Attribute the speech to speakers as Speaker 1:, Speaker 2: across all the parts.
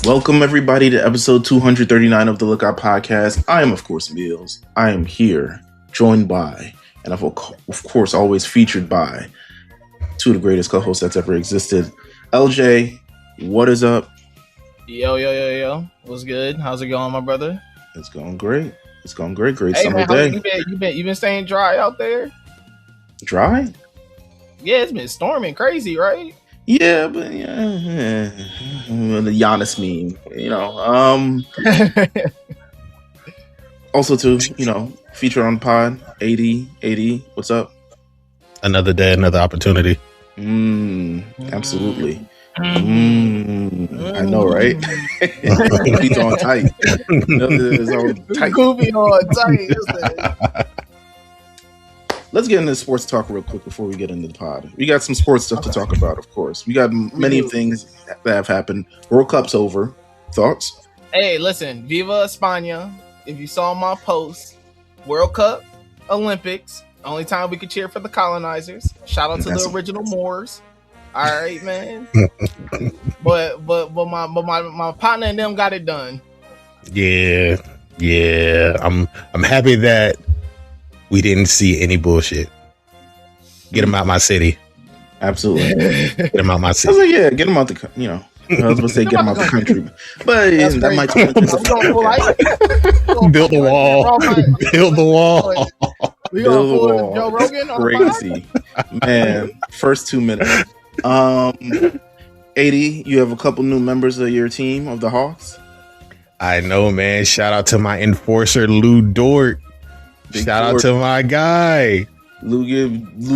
Speaker 1: Welcome everybody to episode 239 of the Lookout Podcast. I am, of course, Meelz. I am here, joined by, and of course, always featured by two of the greatest co-hosts that's ever existed. LJ, what is up?
Speaker 2: Yo. What's good? How's it going, my brother?
Speaker 1: It's going great. Great
Speaker 2: hey,
Speaker 1: summer
Speaker 2: man,
Speaker 1: day.
Speaker 2: You been staying dry out there?
Speaker 1: Dry?
Speaker 2: Yeah, it's been storming crazy, right?
Speaker 1: Yeah, but the Giannis meme, Also, too, feature on pod 80. What's up?
Speaker 3: Another day, another opportunity.
Speaker 1: Absolutely. I know, right? He's on tight.
Speaker 2: Takopi on tight.
Speaker 1: Let's get into sports talk real quick before we get into the pod. We got some sports stuff to talk about, of course. We got many things that have happened. World Cup's over. Thoughts?
Speaker 2: Hey, listen, Viva España. If you saw my post, World Cup, Olympics, only time we could cheer for the colonizers. Shout out to the original Moors. All right, man. but my partner and them got it done.
Speaker 3: Yeah. I'm happy that we didn't see any bullshit. Get them out my city.
Speaker 1: Absolutely.
Speaker 3: Get them out my city.
Speaker 1: I was like, yeah, get them out the, I was going to say get them out the country. But that might
Speaker 3: build the wall. Build the wall.
Speaker 2: We gonna pull Joe Rogan on
Speaker 1: crazy. Man, first 2 minutes. 80, you have a couple new members of your team of the Hawks.
Speaker 3: I know, man. Shout out to my enforcer, Lou Dort. Shout out to my guy.
Speaker 1: Lou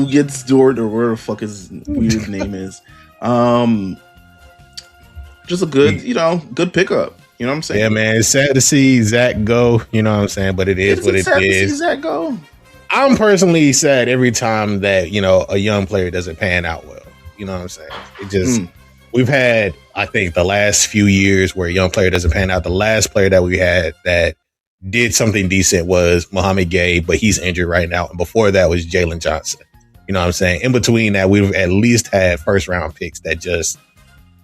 Speaker 1: gets Dort, or whatever the fuck his weird name is. Just a good, good pickup. You know what I'm saying?
Speaker 3: Yeah, man. It's sad to see Zach go. You know what I'm saying? But it is what it is.
Speaker 1: Sad to see Zach go.
Speaker 3: I'm personally sad every time that, a young player doesn't pan out well. You know what I'm saying? It just, we've had, I think, the last few years where a young player doesn't pan out. The last player that we had that did something decent was Mohamed Gay, but he's injured right now. And before that was Jalen Johnson. You know what I'm saying? In between that, we've at least had first round picks that just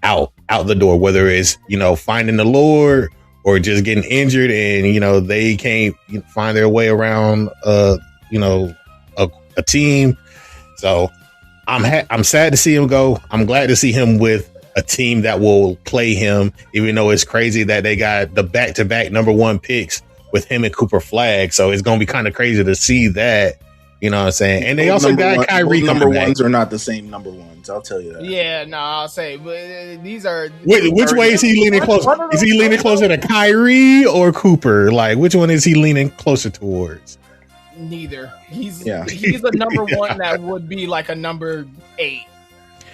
Speaker 3: out the door, whether it's, finding the Lord or just getting injured and, they can't find their way around, a team. So I'm sad to see him go. I'm glad to see him with a team that will play him, even though it's crazy that they got the back-to-back number one picks with him and Cooper Flag. So it's going to be kind of crazy to see that, you know what I'm saying? And they also got Kyrie.
Speaker 1: Number ones are not the same number ones. I'll tell you that.
Speaker 2: Yeah, no, I'll say, but these are.
Speaker 3: Which way is he leaning closer? Is he leaning closer to Kyrie or Cooper? Like, which one is he leaning closer towards?
Speaker 2: Neither. He's a number one that would be like a number 8.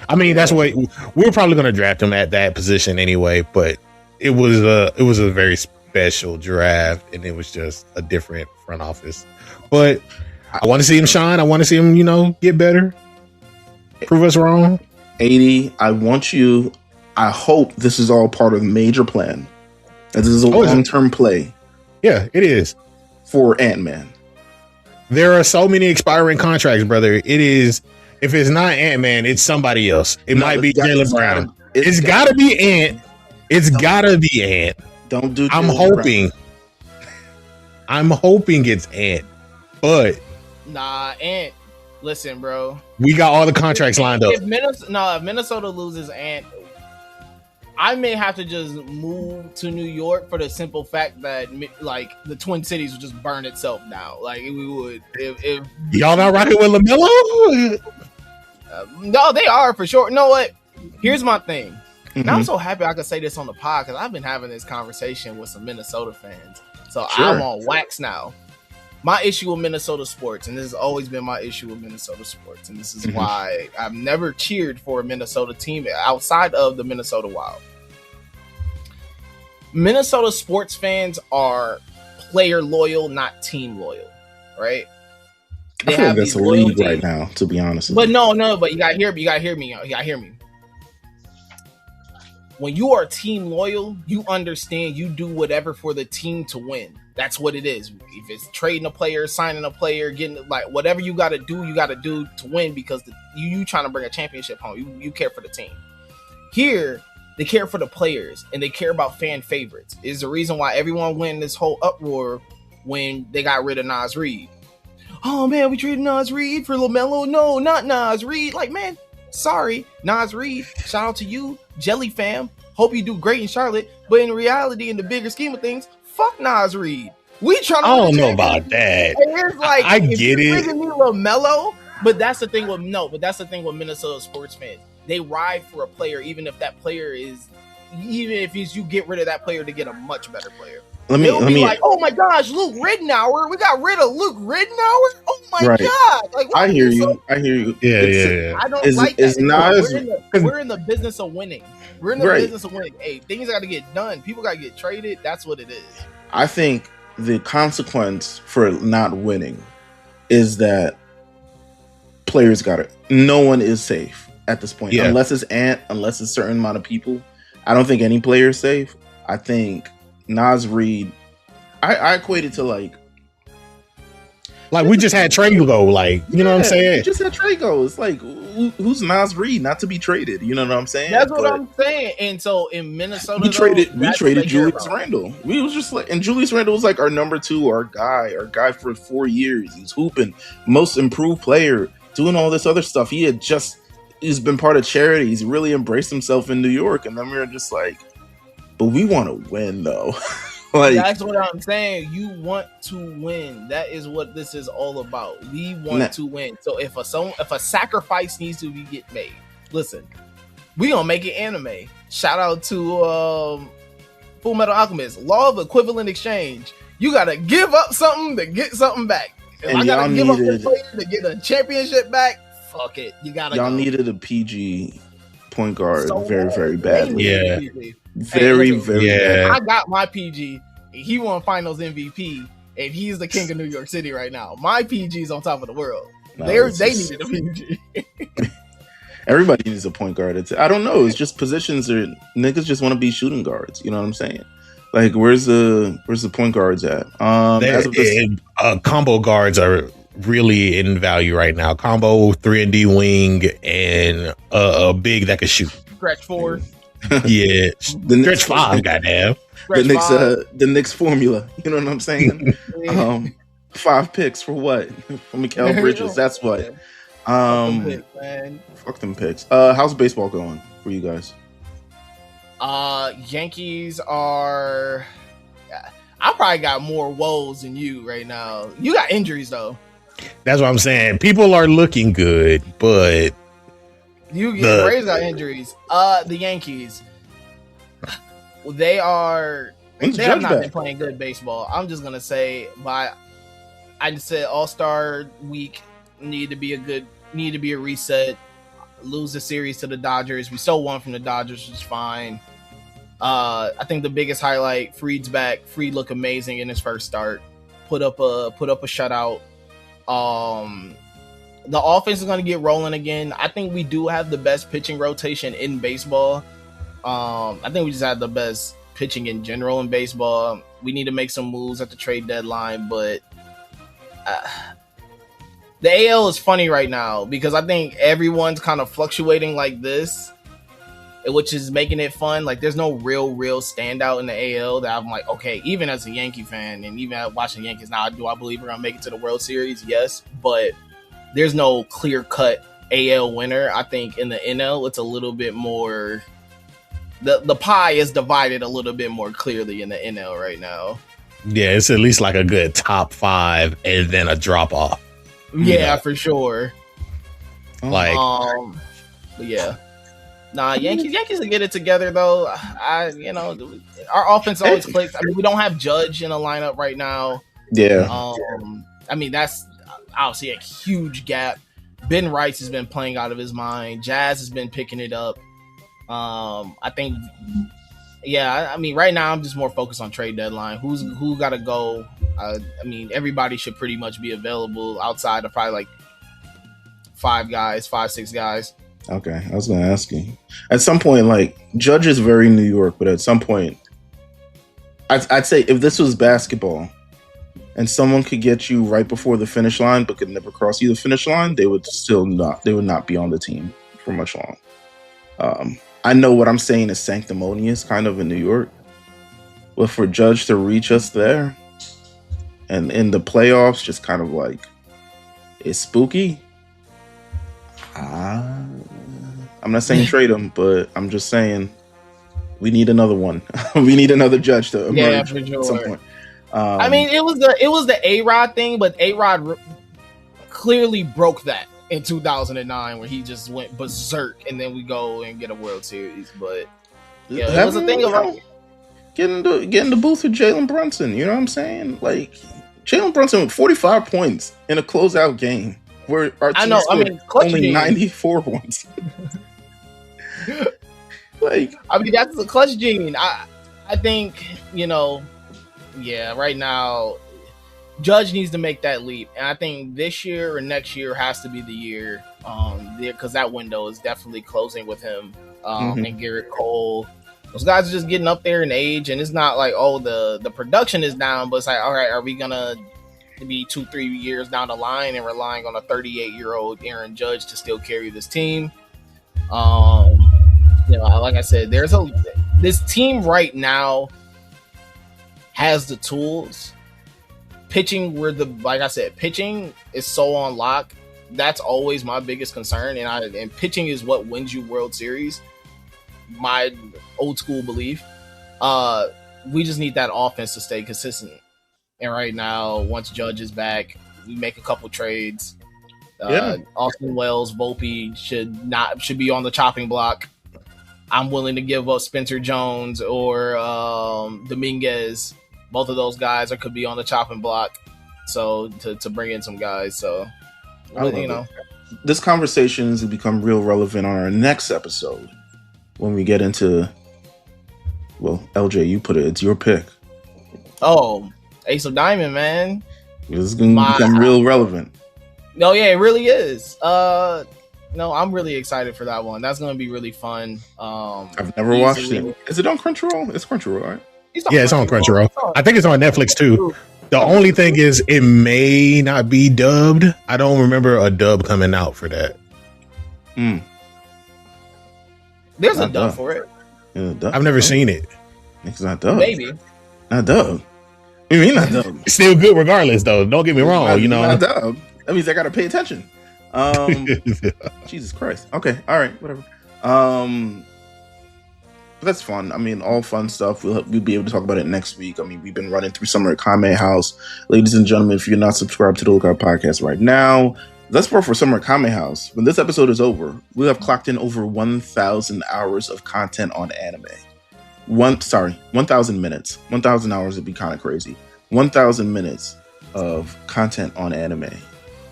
Speaker 3: I mean, that's what we're probably going to draft him at that position anyway. But it was a very special draft, and it was just a different front office. But I want to see him shine. I want to see him, get better. Prove us wrong.
Speaker 1: 80. I hope this is all part of the major plan. That this is a long-term play.
Speaker 3: Yeah, it is
Speaker 1: for Ant-Man.
Speaker 3: There are so many expiring contracts, brother. It is. If it's not Ant-Man, it's somebody else. It might be Jaylen Brown. It's got to be Ant. It's got to be Ant.
Speaker 1: Don't do.
Speaker 3: I'm hoping it's Ant, but
Speaker 2: nah, Ant. Listen, bro.
Speaker 3: We got all the contracts lined up.
Speaker 2: If Minnesota loses Ant, I may have to just move to New York for the simple fact that, like, the Twin Cities would just burn itself down. Like, we would. If
Speaker 3: y'all not rocking with LaMelo?
Speaker 2: No, they are for sure. You know what? Here's my thing. And I'm so happy I could say this on the pod because I've been having this conversation with some Minnesota fans. So I'm on wax now. My issue with Minnesota sports, and this has always been my issue with Minnesota sports, and this is why I've never cheered for a Minnesota team outside of the Minnesota Wild. Minnesota sports fans are player loyal, not team loyal, right?
Speaker 1: I feel like that's a league right now, to be honest.
Speaker 2: But but you gotta hear me. When you are team loyal, you understand you do whatever for the team to win. That's what it is. If it's trading a player, signing a player, getting like whatever you got to do to win because you trying to bring a championship home. You care for the team. Here, They care for the players and they care about fan favorites. Is the reason why everyone went in this whole uproar when they got rid of Nas Reed. Oh man, we traded Nas Reed for LaMelo. No, not Nas Reed. Like, man, sorry, Nas Reed. Shout out to you, Jelly fam. Hope you do great in Charlotte. But in reality, in the bigger scheme of things, fuck Nas Reed. We trying to.
Speaker 3: I don't know about that.
Speaker 2: It's like,
Speaker 3: I get it.
Speaker 2: LaMelo, but that's the thing with Minnesota sports fans. They ride for a player, even if that player is, you get rid of that player to get a much better player. Let me like, oh my gosh, Luke Ridnour. We got rid of Luke Ridnour. Oh my god! Like,
Speaker 1: I hear you.
Speaker 3: Yeah.
Speaker 2: I don't like that. We're in the business of winning. We're in the business of winning. Hey, things got to get done. People got to get traded. That's what it is.
Speaker 1: I think the consequence for not winning is that players got it. No one is safe at this point, unless it's a certain amount of people. I don't think any player is safe. I think Nas Reed, I equate it to like
Speaker 3: we just had Trago, like, you know what I'm saying?
Speaker 1: We just had Trago. It's like, who's Nas Reed not to be traded? You know what I'm saying?
Speaker 2: That's what I'm saying. And so in Minnesota,
Speaker 1: we traded Julius Randle. We was just like, and Julius Randle was like our number 2, our guy for 4 years. He's hooping, most improved player, doing all this other stuff. He's been part of charity. He's really embraced himself in New York. And then we were just like, but we want to win though. Like,
Speaker 2: that's what I'm saying. You want to win. That is what this is all about. We want to win. So if a sacrifice needs to be made, listen, we gonna make it anime. Shout out to Full Metal Alchemist. Law of equivalent exchange. You gotta give up something to get something back. If I gotta give up the player to get a championship back, fuck it. Y'all
Speaker 1: needed a PG point guard very, very badly.
Speaker 3: Yeah.
Speaker 1: Very bad.
Speaker 2: I got my PG. He won finals MVP, and he's the king of New York City right now. My PG's on top of the world. They needed a PG.
Speaker 1: Everybody needs a point guard. I don't know. It's just positions or niggas just want to be shooting guards. You know what I'm saying? Like, where's the point guards at?
Speaker 3: Combo guards are really in value right now. Combo 3-and-D wing and a big that can shoot.
Speaker 2: Stretch 4.
Speaker 3: Yeah, stretch 5. Goddamn.
Speaker 1: The Knicks formula. You know what I'm saying? 5 picks for what? For Mikal Bridges. That's what. Fuck them picks. How's baseball going for you guys?
Speaker 2: Yankees are. I probably got more woes than you right now. You got injuries though.
Speaker 3: That's what I'm saying. People are looking good, but
Speaker 2: Braves got injuries. The Yankees, they have not been playing good baseball. I'm just gonna say, I just said All-Star week need to be a reset. Lose the series to the Dodgers. We still won from the Dodgers, which is fine. I think the biggest highlight, Fried's back. Fried looked amazing in his first start. Put up a shutout. The offense is going to get rolling again. I think we do have the best pitching rotation in baseball. I think we just have the best pitching in general in baseball. We need to make some moves at the trade deadline, but the AL is funny right now because I think everyone's kind of fluctuating like this, which is making it fun. Like, there's no real standout in the AL that I'm like, okay, even as a Yankee fan and even watching the Yankees now, do I believe we're going to make it to the World Series? Yes, but there's no clear-cut AL winner. I think in the NL, it's a little bit more... The pie is divided a little bit more clearly in the NL right now.
Speaker 3: Yeah, it's at least like a good top 5 and then a drop-off.
Speaker 2: Yeah, for sure.
Speaker 3: Like...
Speaker 2: but yeah. Nah, Yankees will get it together though. Our offense always clicks. I mean, we don't have Judge in the lineup right now.
Speaker 1: Yeah.
Speaker 2: I mean, that's obviously a huge gap. Ben Rice has been playing out of his mind. Jazz has been picking it up. I think, yeah. I mean, right now I'm just more focused on trade deadline. Who got to go? I mean, everybody should pretty much be available outside of probably like 5-6 guys.
Speaker 1: Okay, I was going to ask you. At some point, like, Judge is very New York, but at some point, I'd say if this was basketball and someone could get you right before the finish line but could never cross you the finish line, they would not be on the team for much long. I know what I'm saying is sanctimonious, kind of in New York. But for Judge to reach us there, and in the playoffs, just kind of like, it's spooky. I'm not saying trade him, but I'm just saying we need another one. We need another Judge to emerge
Speaker 2: for sure.
Speaker 1: at some point.
Speaker 2: I mean, it was the A-Rod thing, but A-Rod clearly broke that in 2009 where he just went berserk, and then we go and get a World Series. But yeah, it was a thing of like
Speaker 1: get in the booth with Jalen Brunson. You know what I'm saying? Like Jalen Brunson with 45 points in a closeout game where our team only 94 points. Like,
Speaker 2: I mean, that's the clutch gene. I think, right now Judge needs to make that leap, and I think this year or next year has to be the year, because that window is definitely closing with him and Garrett Cole. Those guys are just getting up there in age, and it's not like, oh, the production is down, but it's like, all right, are we gonna be 2-3 years down the line and relying on a 38-year-old Aaron Judge to still carry this team? Like I said, this team right now has the tools. Pitching, pitching is so on lock. That's always my biggest concern, and pitching is what wins you World Series. My old school belief. We just need that offense to stay consistent. And right now, once Judge is back, we make a couple trades. Austin Wells, Volpe should be on the chopping block. I'm willing to give up Spencer Jones or Dominguez. Both of those guys could be on the chopping block. So to bring in some guys. So
Speaker 1: this conversation has become real relevant on our next episode when we get into. Well, LJ, you put it. It's your pick.
Speaker 2: Oh, Ace of Diamond, man.
Speaker 1: This is going to become real relevant.
Speaker 2: No, yeah, it really is. No, I'm really excited for that one. That's going to be really fun.
Speaker 1: I've never watched it. Is it on Crunchyroll? It's Crunchyroll, right?
Speaker 3: It's on Crunchyroll. I think it's on Netflix too. The only thing is it may not be dubbed. I don't remember a dub coming out for that.
Speaker 2: There's a dub for it.
Speaker 3: I've never seen it.
Speaker 1: It's not dubbed.
Speaker 2: Maybe.
Speaker 1: Not dubbed. What do you mean not dubbed?
Speaker 3: It's still good regardless, though. Don't get me wrong.
Speaker 1: Not dubbed. That means I got to pay attention. Jesus Christ. Okay. All right. Whatever. But that's fun. I mean, all fun stuff. We'll be able to talk about it next week. I mean, we've been running through summer at Kame House. Ladies and gentlemen, if you're not subscribed to the Lookout Podcast right now, that's for summer at Kame House. When this episode is over, we'll have clocked in over 1,000 hours of content on anime. 1,000 minutes. 1,000 hours would be kind of crazy. 1,000 minutes of content on anime.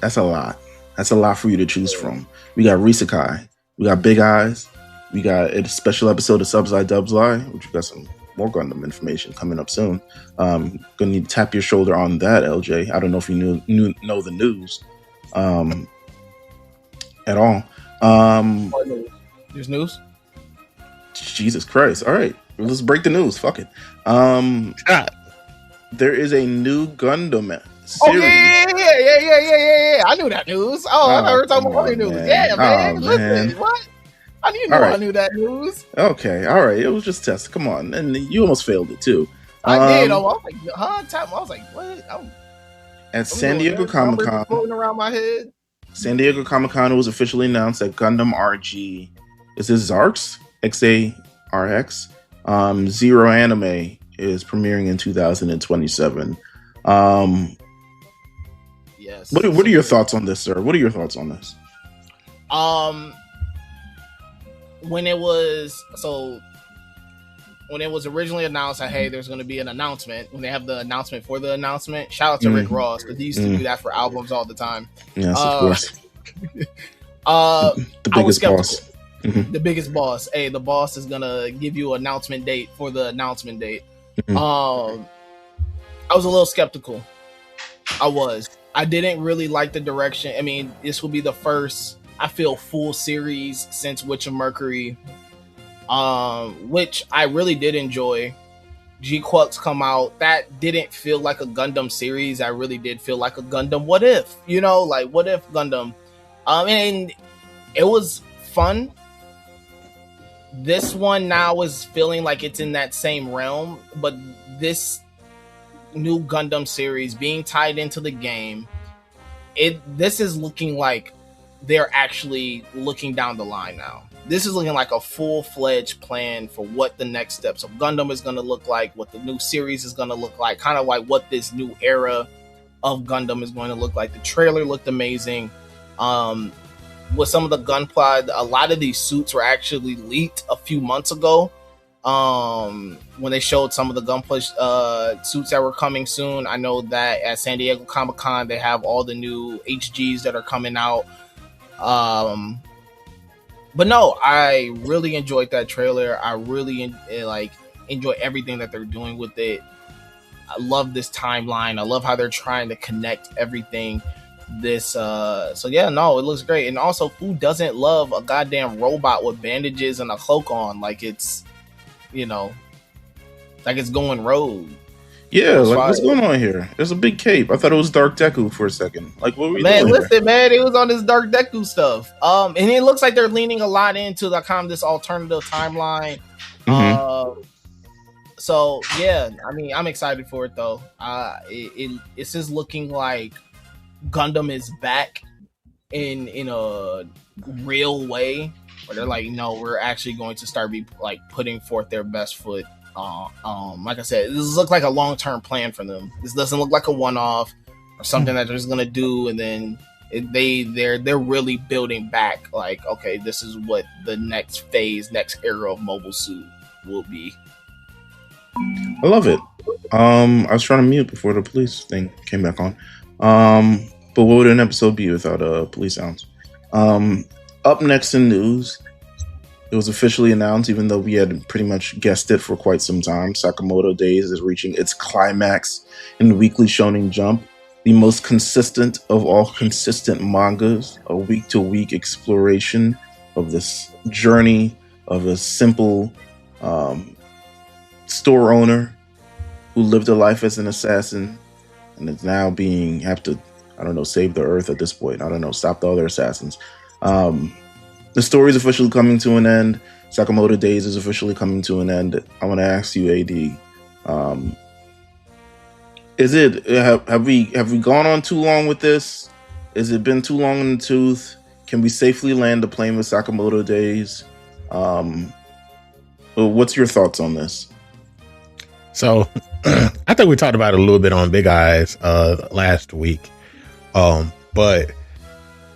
Speaker 1: That's a lot. That's a lot for you to choose from. We got Risakai. We got Big Eyes. We got a special episode of Subs Lie Dubs Lie, which we got some more Gundam information coming up soon. Gonna need to tap your shoulder on that, LJ. I don't know if you know the news at all.
Speaker 2: There's news?
Speaker 1: Jesus Christ. All right. Let's break the news. Fuck it. There is a new Gundam series.
Speaker 2: Oh, yeah. I knew that news. I heard talking about other news. Man. Yeah, man. Listen, what? I didn't know I knew that news.
Speaker 1: Okay, all right. It was just test. Come on. And you almost failed it, too.
Speaker 2: I did. I was like, I was like, what?
Speaker 1: At San Diego Comic-Con.
Speaker 2: Floating around my head.
Speaker 1: San Diego Comic-Con, it was officially announced that Gundam RG, is this Zarx? XARX? Zero Anime is premiering in 2027.
Speaker 2: Yes.
Speaker 1: What are your thoughts on this, sir? What are your thoughts on this?
Speaker 2: When it was originally announced that, hey, there's going to be an announcement, when they have the announcement for the announcement, shout out to Rick Ross, because he used to do that for albums all the time.
Speaker 1: Yes, of course.
Speaker 2: The
Speaker 1: biggest boss.
Speaker 2: The biggest boss. Hey, the boss is going to give you an announcement date for the announcement date. I was a little skeptical. I didn't really like the direction. I mean, this will be the first, I feel, full series since Witch of Mercury, which I really did enjoy. G-Quux come out. That didn't feel like a Gundam series. I really did feel like a Gundam What If, like What If Gundam. And it was fun, this one now is feeling like it's in that same realm, but this new Gundam series being tied into the game, this is looking like they're actually looking down the line now. This is looking like a full-fledged plan for what the next steps of Gundam is going to look like, what the new series is going to look like, kind of like what this new era of Gundam is going to look like. The trailer looked amazing. With some of the gunplay, a lot of these suits were actually leaked a few months ago. When they showed some of the gunplay suits that were coming soon. I know that at San Diego Comic-Con, they have all the new HGs that are coming out. But no, I really enjoyed that trailer. I really enjoy everything that they're doing with it. I love this timeline. I love how they're trying to connect everything. So yeah, no, it looks great. And also, who doesn't love a goddamn robot with bandages and a cloak on? Like it's, like it's going rogue.
Speaker 1: Yeah, like what's going on here? There's a big cape. I thought it was Dark Deku for a second. Like, what were you doing?
Speaker 2: Man, it was on this Dark Deku stuff. And it looks like they're leaning a lot into the kind of this alternative timeline. Mm-hmm. So yeah, I mean, I'm excited for it though. It's just looking like Gundam is back in a real way, where they're like, no, we're actually going to start putting forth their best foot. Like I said, this looks like a long-term plan for them. This doesn't look like a one-off or something that they're just gonna do and then they're really building back. Like, okay, this is what the next phase, next era of Mobile Suit will be.
Speaker 1: I love it. I was trying to mute before the police thing came back on. But what would an episode be without police sounds? Up next in news, it was officially announced, even though we had pretty much guessed it for quite some time. Sakamoto Days is reaching its climax in Weekly Shonen Jump, the most consistent of all consistent mangas, a week-to-week exploration of this journey of a simple store owner who lived a life as an assassin and is now save the earth at this point. Stop the other assassins. The story is officially coming to an end. Sakamoto Days is officially coming to an end. I want to ask you, AD, have we gone on too long with this? Has it been too long in the tooth? Can we safely land the plane with Sakamoto Days? What's your thoughts on this?
Speaker 3: So, I think we talked about it a little bit on Big Eyes last week, but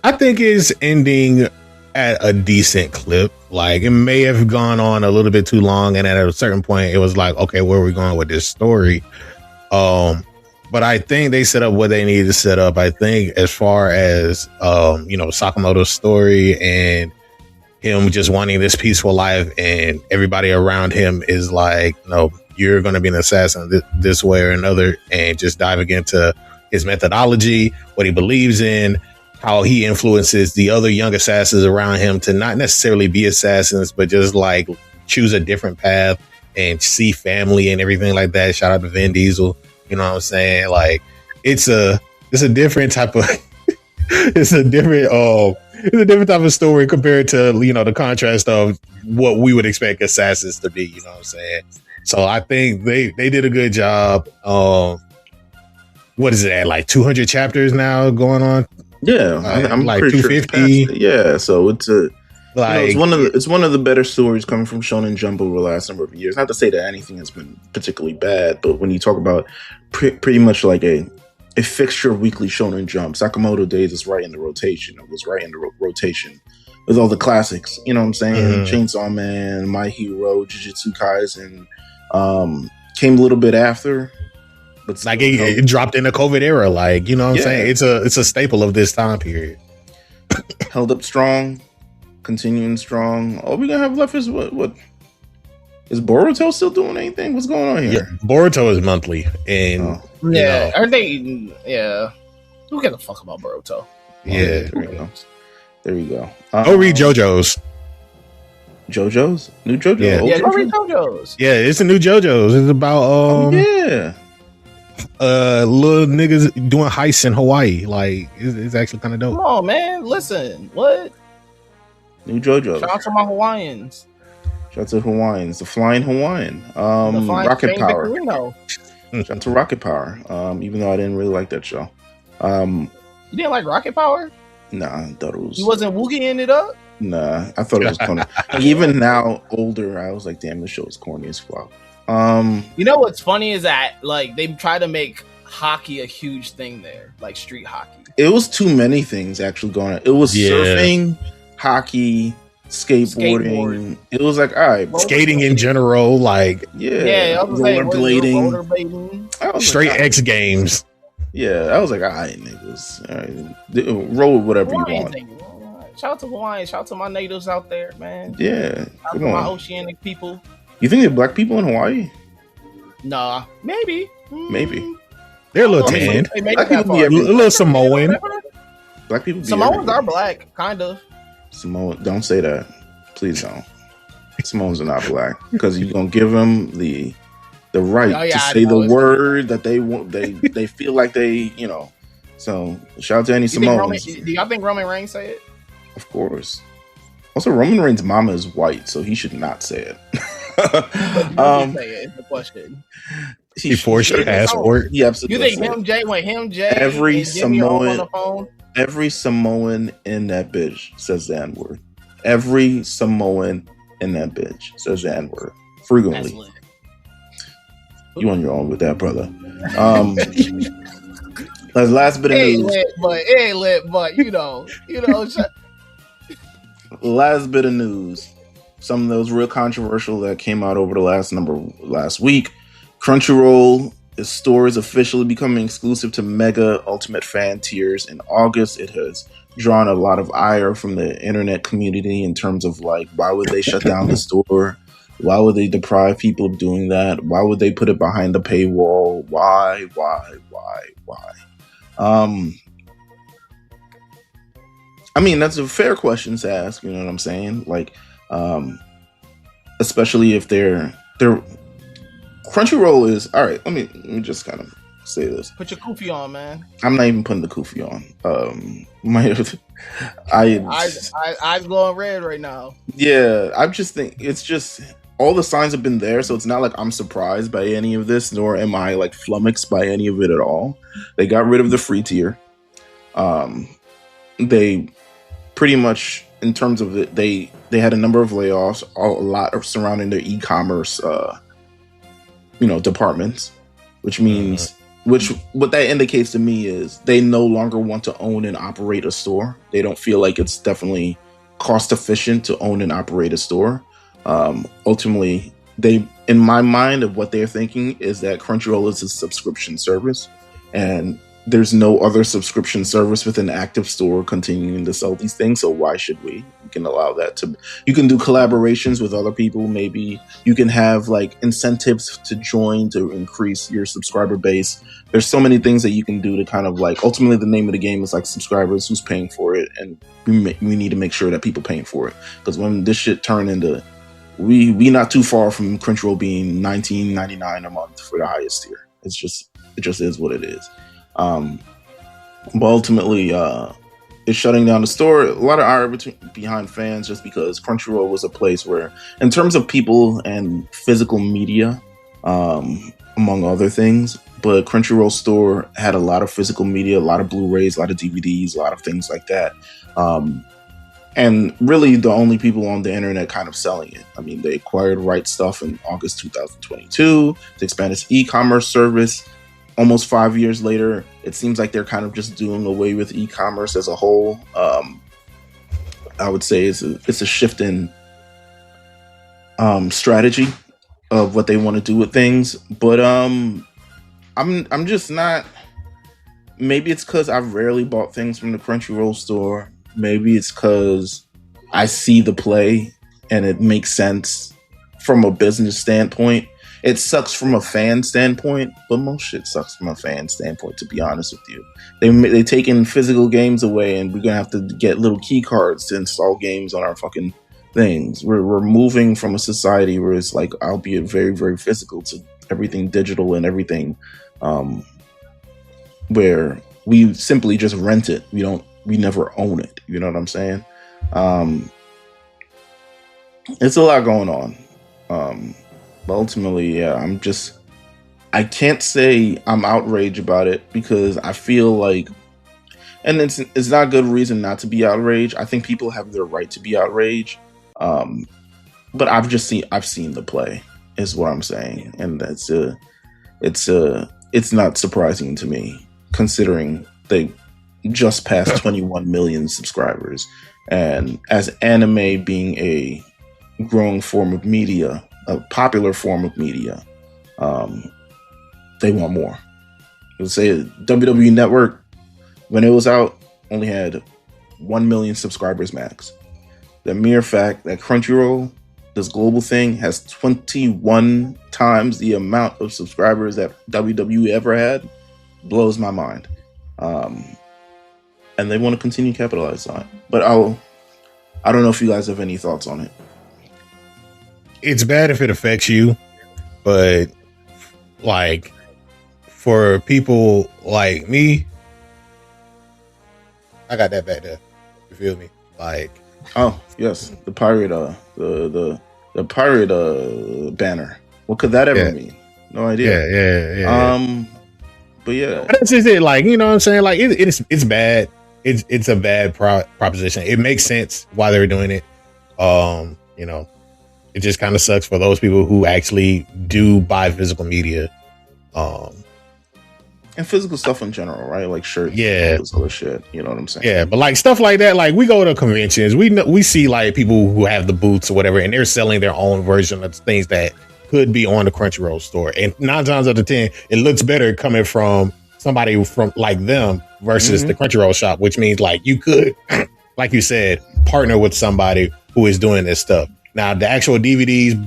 Speaker 3: I think it's ending at a decent clip. Like, it may have gone on a little bit too long, and at a certain point, it was like, okay, where are we going with this story? But I think they set up what they needed to set up. I think as far as Sakamoto's story and him just wanting this peaceful life, and everybody around him is like, no, you're going to be an assassin this way or another, and just diving into his methodology, what he believes in, how he influences the other young assassins around him to not necessarily be assassins, but just like choose a different path and see family and everything like that. Shout out to Vin Diesel. You know what I'm saying? Like, it's a different type of it's a different type of story compared to, the contrast of what we would expect assassins to be. You know what I'm saying? So I think they did a good job. What is it at? Like 200 chapters now going on?
Speaker 1: Yeah, I'm
Speaker 3: like
Speaker 1: pretty
Speaker 3: 250.
Speaker 1: Sure yeah, so it's it's one of the better stories coming from Shonen Jump over the last number of years. Not to say that anything has been particularly bad, but when you talk about pretty much like a fixture of Weekly Shonen Jump, Sakamoto Days is right in the rotation. It was right in the rotation with all the classics. You know what I'm saying? Mm-hmm. Chainsaw Man, My Hero, Jujutsu Kaisen came a little bit after. But
Speaker 3: like it dropped in the COVID era, like, you know what I'm saying? It's a staple of this time period.
Speaker 1: Held up strong, continuing strong. All we gonna have left is what is Boruto still doing anything? What's going on here?
Speaker 3: Yeah, Boruto is monthly, and
Speaker 2: are they? Yeah, who gives a fuck about Boruto?
Speaker 3: Yeah,
Speaker 1: there you go.
Speaker 3: Go read JoJo's.
Speaker 1: JoJo's new JoJo.
Speaker 2: Yeah, go read JoJo's.
Speaker 3: Yeah, it's a new JoJo's. It's about little niggas doing heists in Hawaii. Like, it's actually kind of dope.
Speaker 2: Come on, man. Listen, what?
Speaker 1: New JoJo.
Speaker 2: Shout out to my Hawaiians.
Speaker 1: Shout out to Hawaiians, the Flying Hawaiian,
Speaker 2: The flying
Speaker 1: Rocket
Speaker 2: Jane
Speaker 1: Power.
Speaker 2: Victorino.
Speaker 1: Shout out to Rocket Power. Even though I didn't really like that show.
Speaker 2: You didn't like Rocket Power?
Speaker 1: Nah, I thought it was.
Speaker 2: He wasn't woogieing it up.
Speaker 1: Nah, I thought it was corny. Like, even now, older, I was like, damn, this show is corny as fuck.
Speaker 2: You know what's funny is that like they try to make hockey a huge thing there, like street hockey.
Speaker 1: It was too many things actually going on. It was surfing, hockey, skateboarding. It was like, all right,
Speaker 3: skating in general, like
Speaker 1: rollerblading,
Speaker 3: straight X Games.
Speaker 1: Yeah, I was like, all right, niggas, all right, roll with whatever you want.
Speaker 2: Shout out to Hawaiian. Shout out to my natives out there, man.
Speaker 1: Yeah,
Speaker 2: shout out to my oceanic people.
Speaker 1: You think they're black people in Hawaii?
Speaker 2: Nah, maybe.
Speaker 3: They're a little tan.
Speaker 1: Black people be
Speaker 3: a little Samoan.
Speaker 1: Black people be
Speaker 2: Samoans are black, kind of.
Speaker 1: Samoan, don't say that. Please don't. Samoans are not black because you're gonna give them the right to say the word that they want. They feel like they, you know. So shout out to any Samoans.
Speaker 2: Do y'all think Roman Reigns say it?
Speaker 1: Of course. Also, Roman Reigns' mama is white, so he should not say it.
Speaker 2: Say it is the question.
Speaker 3: He forced your passport.
Speaker 1: He absolutely.
Speaker 2: You think him, Jay,
Speaker 1: every Samoan in that bitch says the N-word. Every Samoan in that bitch says the N-word frequently. You on your own with that, brother. Last bit of news.
Speaker 2: It ain't lit, but you know.
Speaker 1: Last bit of news. Some of those real controversial that came out over the last week. Crunchyroll store is officially becoming exclusive to Mega Ultimate Fan tiers in August. It has drawn a lot of ire from the internet community in terms of like, why would they shut down the store? Why would they deprive people of doing that? Why would they put it behind the paywall? Why? I mean, that's a fair question to ask. You know what I'm saying? Like, especially if they're Crunchyroll is all right. Let me just kind of say this.
Speaker 2: Put your kufi on, man.
Speaker 1: I'm not even putting the kufi on.
Speaker 2: Eyes glowing red right now.
Speaker 1: Yeah, I just think it's just all the signs have been there, so it's not like I'm surprised by any of this, nor am I like flummoxed by any of it at all. They got rid of the free tier. They pretty much, in terms of it, they had a number of layoffs, a lot of surrounding their e-commerce, departments, which means, what that indicates to me is they no longer want to own and operate a store. They don't feel like it's definitely cost efficient to own and operate a store. Ultimately, in my mind, of what they're thinking is that Crunchyroll is a subscription service, and there's no other subscription service with an active store continuing to sell these things. So why should we? You can allow that to. You can do collaborations with other people. Maybe you can have like incentives to join to increase your subscriber base. There's so many things that you can do to kind of like. Ultimately, the name of the game is like subscribers, who's paying for it, and we need to make sure that people paying for it. Because when this shit turned into, we not too far from Crunchyroll being $19.99 a month for the highest tier. It just is what it is. But ultimately, it's shutting down the store. A lot of ire behind fans just because Crunchyroll was a place where, in terms of people and physical media, among other things, but Crunchyroll store had a lot of physical media, a lot of Blu-rays, a lot of DVDs, a lot of things like that. And really the only people on the internet kind of selling it. I mean, they acquired Right Stuff in August 2022 to expand its e-commerce service. Almost 5 years later, it seems like they're kind of just doing away with e-commerce as a whole. I would say it's a shift in strategy of what they want to do with things. But I'm just not. Maybe it's because I've rarely bought things from the Crunchyroll store. Maybe it's because I see the play and it makes sense from a business standpoint. It sucks from a fan standpoint, but most shit sucks from a fan standpoint, to be honest with you. They taking physical games away, and we're going to have to get little key cards to install games on our fucking things. We're moving from a society where it's like, albeit very, very physical, to everything digital and everything where we simply just rent it. We never own it. You know what I'm saying? It's a lot going on. But ultimately, yeah, I can't say I'm outraged about it because I feel like, and it's not a good reason not to be outraged. I think people have their right to be outraged. But I've seen the play is what I'm saying. And it's not surprising to me considering they just passed 21 million subscribers. And as anime being a growing form of media, a popular form of media, they want more. Let's say WWE Network, when it was out, only had 1 million subscribers max. The mere fact that Crunchyroll, this global thing, has 21 times the amount of subscribers that WWE ever had blows my mind. And they want to continue to capitalize on it. But I don't know if you guys have any thoughts on it.
Speaker 3: It's bad if it affects you, but like for people like me, I got that back there. You feel me? Like,
Speaker 1: oh yes, the pirate, the pirate banner. What could that ever mean? No idea.
Speaker 3: Yeah.
Speaker 1: But yeah,
Speaker 3: that's just it. Like, you know what I'm saying? Like, it's bad. It's a bad proposition. It makes sense why they're doing it. You know, it just kind of sucks for those people who actually do buy physical media.
Speaker 1: And physical stuff in general, right? Like shirts, this other shit. You know what I'm saying?
Speaker 3: Yeah, but like stuff like that, like we go to conventions, we see like people who have the booths or whatever, and they're selling their own version of things that could be on the Crunchyroll store. And 9 times out of 10, it looks better coming from somebody from like them versus the Crunchyroll shop, which means like you could, like you said, partner with somebody who is doing this stuff. Now, the actual DVDs,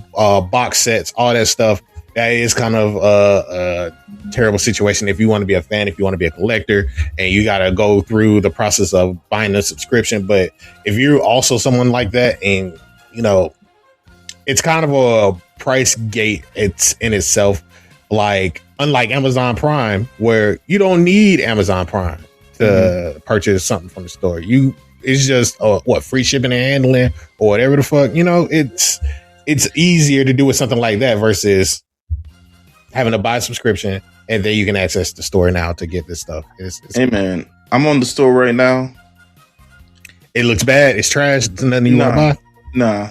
Speaker 3: box sets, all that stuff, that is kind of a terrible situation if you want to be a fan, if you want to be a collector, and you got to go through the process of buying a subscription. But if you're also someone like that, and you know, it's kind of a price gate it's in itself. Like, unlike Amazon Prime, where you don't need Amazon Prime to purchase something from the store. It's just free shipping and handling or whatever the fuck. You know, it's easier to do with something like that versus having to buy a subscription and then you can access the store now to get this stuff.
Speaker 1: Hey man, I'm on the store right now.
Speaker 3: It looks bad. It's trash. It's nothing you want to buy.
Speaker 1: Nah.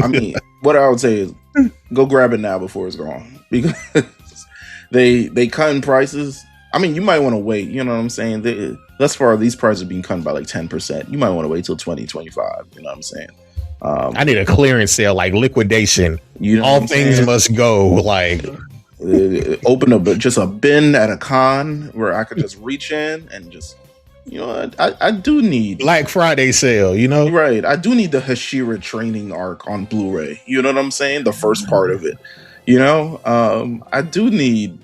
Speaker 1: I mean, what I would say is go grab it now before it's gone, because they cutting prices. I mean, you might want to wait. You know what I'm saying? Thus far, these prices are being cut by like 10%. You might want to wait till 2025. You know what I'm saying?
Speaker 3: I need a clearance sale, like liquidation.
Speaker 1: You know,
Speaker 3: all things must go. Like,
Speaker 1: open up just a bin at a con where I could just reach in and just, you know, I do need
Speaker 3: Black Friday sale, you know?
Speaker 1: Right. I do need the Hashira training arc on Blu-ray. You know what I'm saying? The first part of it. You know? I do need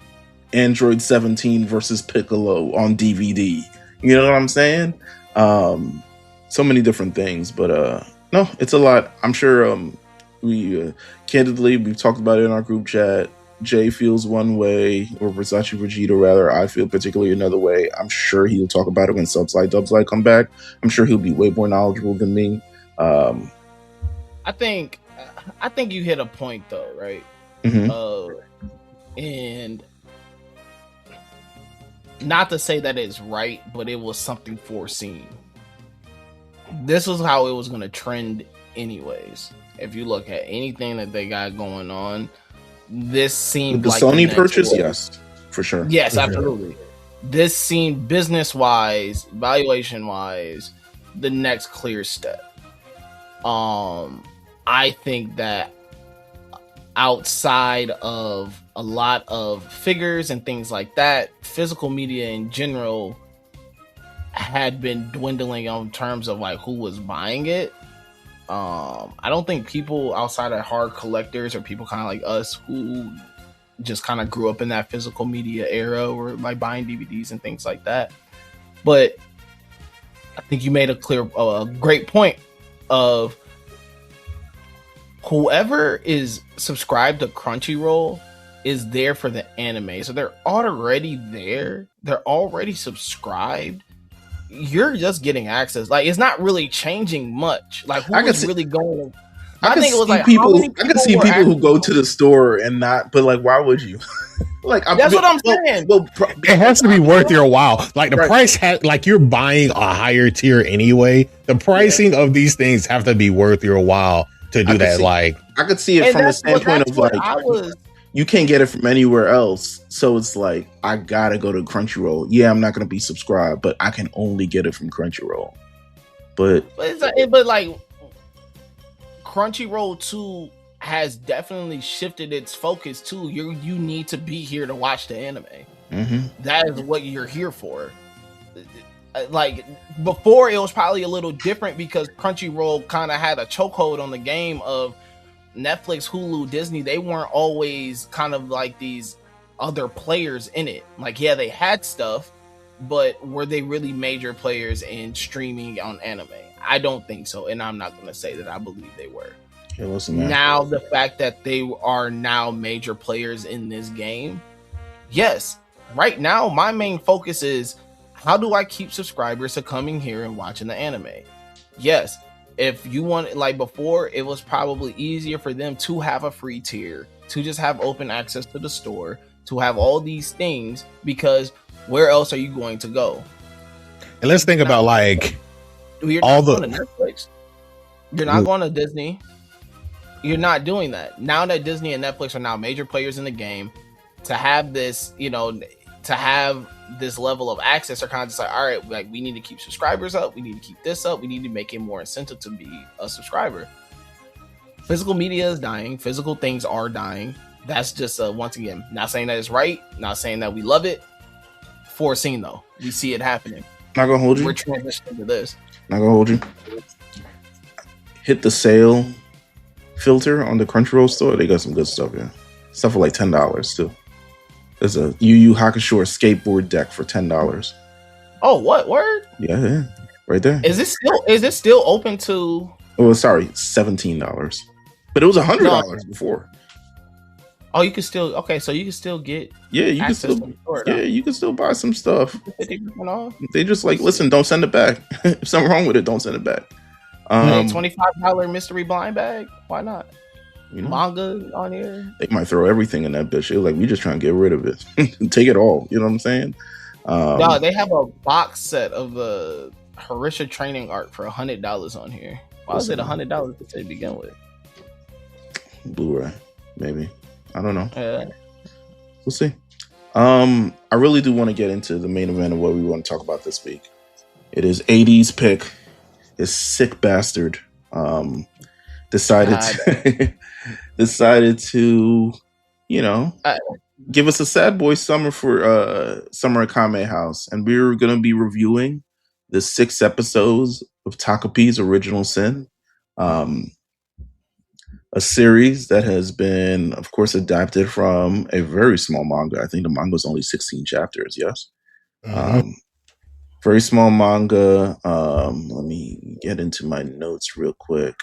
Speaker 1: Android 17 versus Piccolo on DVD. You know what I'm saying? So many different things, but no, it's a lot. I'm sure candidly, we've talked about it in our group chat. Jay feels one way, or Versace Vegeta rather. I feel particularly another way. I'm sure he'll talk about it when Subslide Dubslide come back. I'm sure he'll be way more knowledgeable than me.
Speaker 2: I think you hit a point though, right? And not to say that it's right, but it was something foreseen. This was how it was going to trend anyways. If you look at anything that they got going on, this seemed
Speaker 1: the
Speaker 2: like
Speaker 1: Sony purchase. Yes, for sure.
Speaker 2: Yes, absolutely. This seemed business-wise, valuation-wise, the next clear step. I think that outside of a lot of figures and things like that, physical media in general had been dwindling on terms of like who was buying it. I don't think people outside of hard collectors or people kind of like us who just kind of grew up in that physical media era or like buying DVDs and things like that. But I think you made a great point of whoever is subscribed to Crunchyroll is there for the anime. So they're already there. They're already subscribed. You're just getting access. Like, it's not really changing much. Like, who's really going? I think it was like
Speaker 1: people.
Speaker 2: how many
Speaker 1: I can see people
Speaker 2: actually
Speaker 1: who go to the store and not, but like, why would you? Like,
Speaker 2: that's what I'm saying.
Speaker 1: Well,
Speaker 3: it has to be worth your while. Like the price like you're buying a higher tier anyway. The pricing of these things have to be worth your while to do that. Like
Speaker 1: I could see it from the standpoint of like you can't get it from anywhere else. So it's like I gotta go to Crunchyroll. Yeah, I'm not gonna be subscribed, but I can only get it from Crunchyroll. But
Speaker 2: like Crunchyroll too has definitely shifted its focus too. You need to be here to watch the anime.
Speaker 1: Mm-hmm.
Speaker 2: That is what you're here for. Like before, it was probably a little different because Crunchyroll kind of had a chokehold on the game of Netflix, Hulu, Disney. They weren't always kind of like these other players in it. Like, yeah, they had stuff, but were they really major players in streaming on anime? I don't think so, and I'm not going to say that I believe they were.
Speaker 1: Yeah, listen, man.
Speaker 2: Now, the fact that they are now major players in this game, yes, right now, my main focus is how do I keep subscribers to coming here and watching the anime? Yes, if you want, like before, it was probably easier for them to have a free tier, to just have open access to the store, to have all these things, because where else are you going to go?
Speaker 3: And let's think about like
Speaker 2: you're not going to Netflix. You're not going to Disney. You're not doing that. Now that Disney and Netflix are now major players in the game, to have this, to have this level of access are kind of just like, all right, like we need to keep subscribers up. We need to keep this up. We need to make it more incentive to be a subscriber. Physical media is dying. Physical things are dying. That's just once again, not saying that it's right. Not saying that we love it. Foreseen though, we see it happening.
Speaker 1: Not gonna hold you.
Speaker 2: We're transitioning to this.
Speaker 1: Not gonna hold you. Hit the sale filter on the Crunchyroll store. They got some good stuff. Yeah, stuff for like $10 too. There's a Yu Yu Hakusho skateboard deck for $10.
Speaker 2: Oh, what word?
Speaker 1: Yeah, right there.
Speaker 2: Is it still open to?
Speaker 1: Oh, sorry, $17. But it was $100 before.
Speaker 2: Oh, you can still so you can still get
Speaker 1: you can still you can still buy some stuff.
Speaker 2: 50% off.
Speaker 1: They just like listen, don't send it back. If something wrong with it, don't send it back.
Speaker 2: $25 mystery blind bag. Why not? Manga on here.
Speaker 1: They might throw everything in that bitch. They're like, we just trying to get rid of it. Take it all. You know what I'm saying?
Speaker 2: No, they have a box set of the Harisha training art for $100 on here. Why was it $100 to begin with?
Speaker 1: Blu-ray, maybe. I don't know.
Speaker 2: Yeah.
Speaker 1: We'll see. I really do want to get into the main event of what we want to talk about this week. It is 80's pick. His sick bastard decided to give us a sad boy summer for summer at Kame House, and we're gonna be reviewing the 6 episodes of Takopi's Original Sin, a series that has been, of course, adapted from a very small manga. I think the manga is only 16 chapters. Yes. Mm-hmm. Very small manga. Let me get into my notes real quick.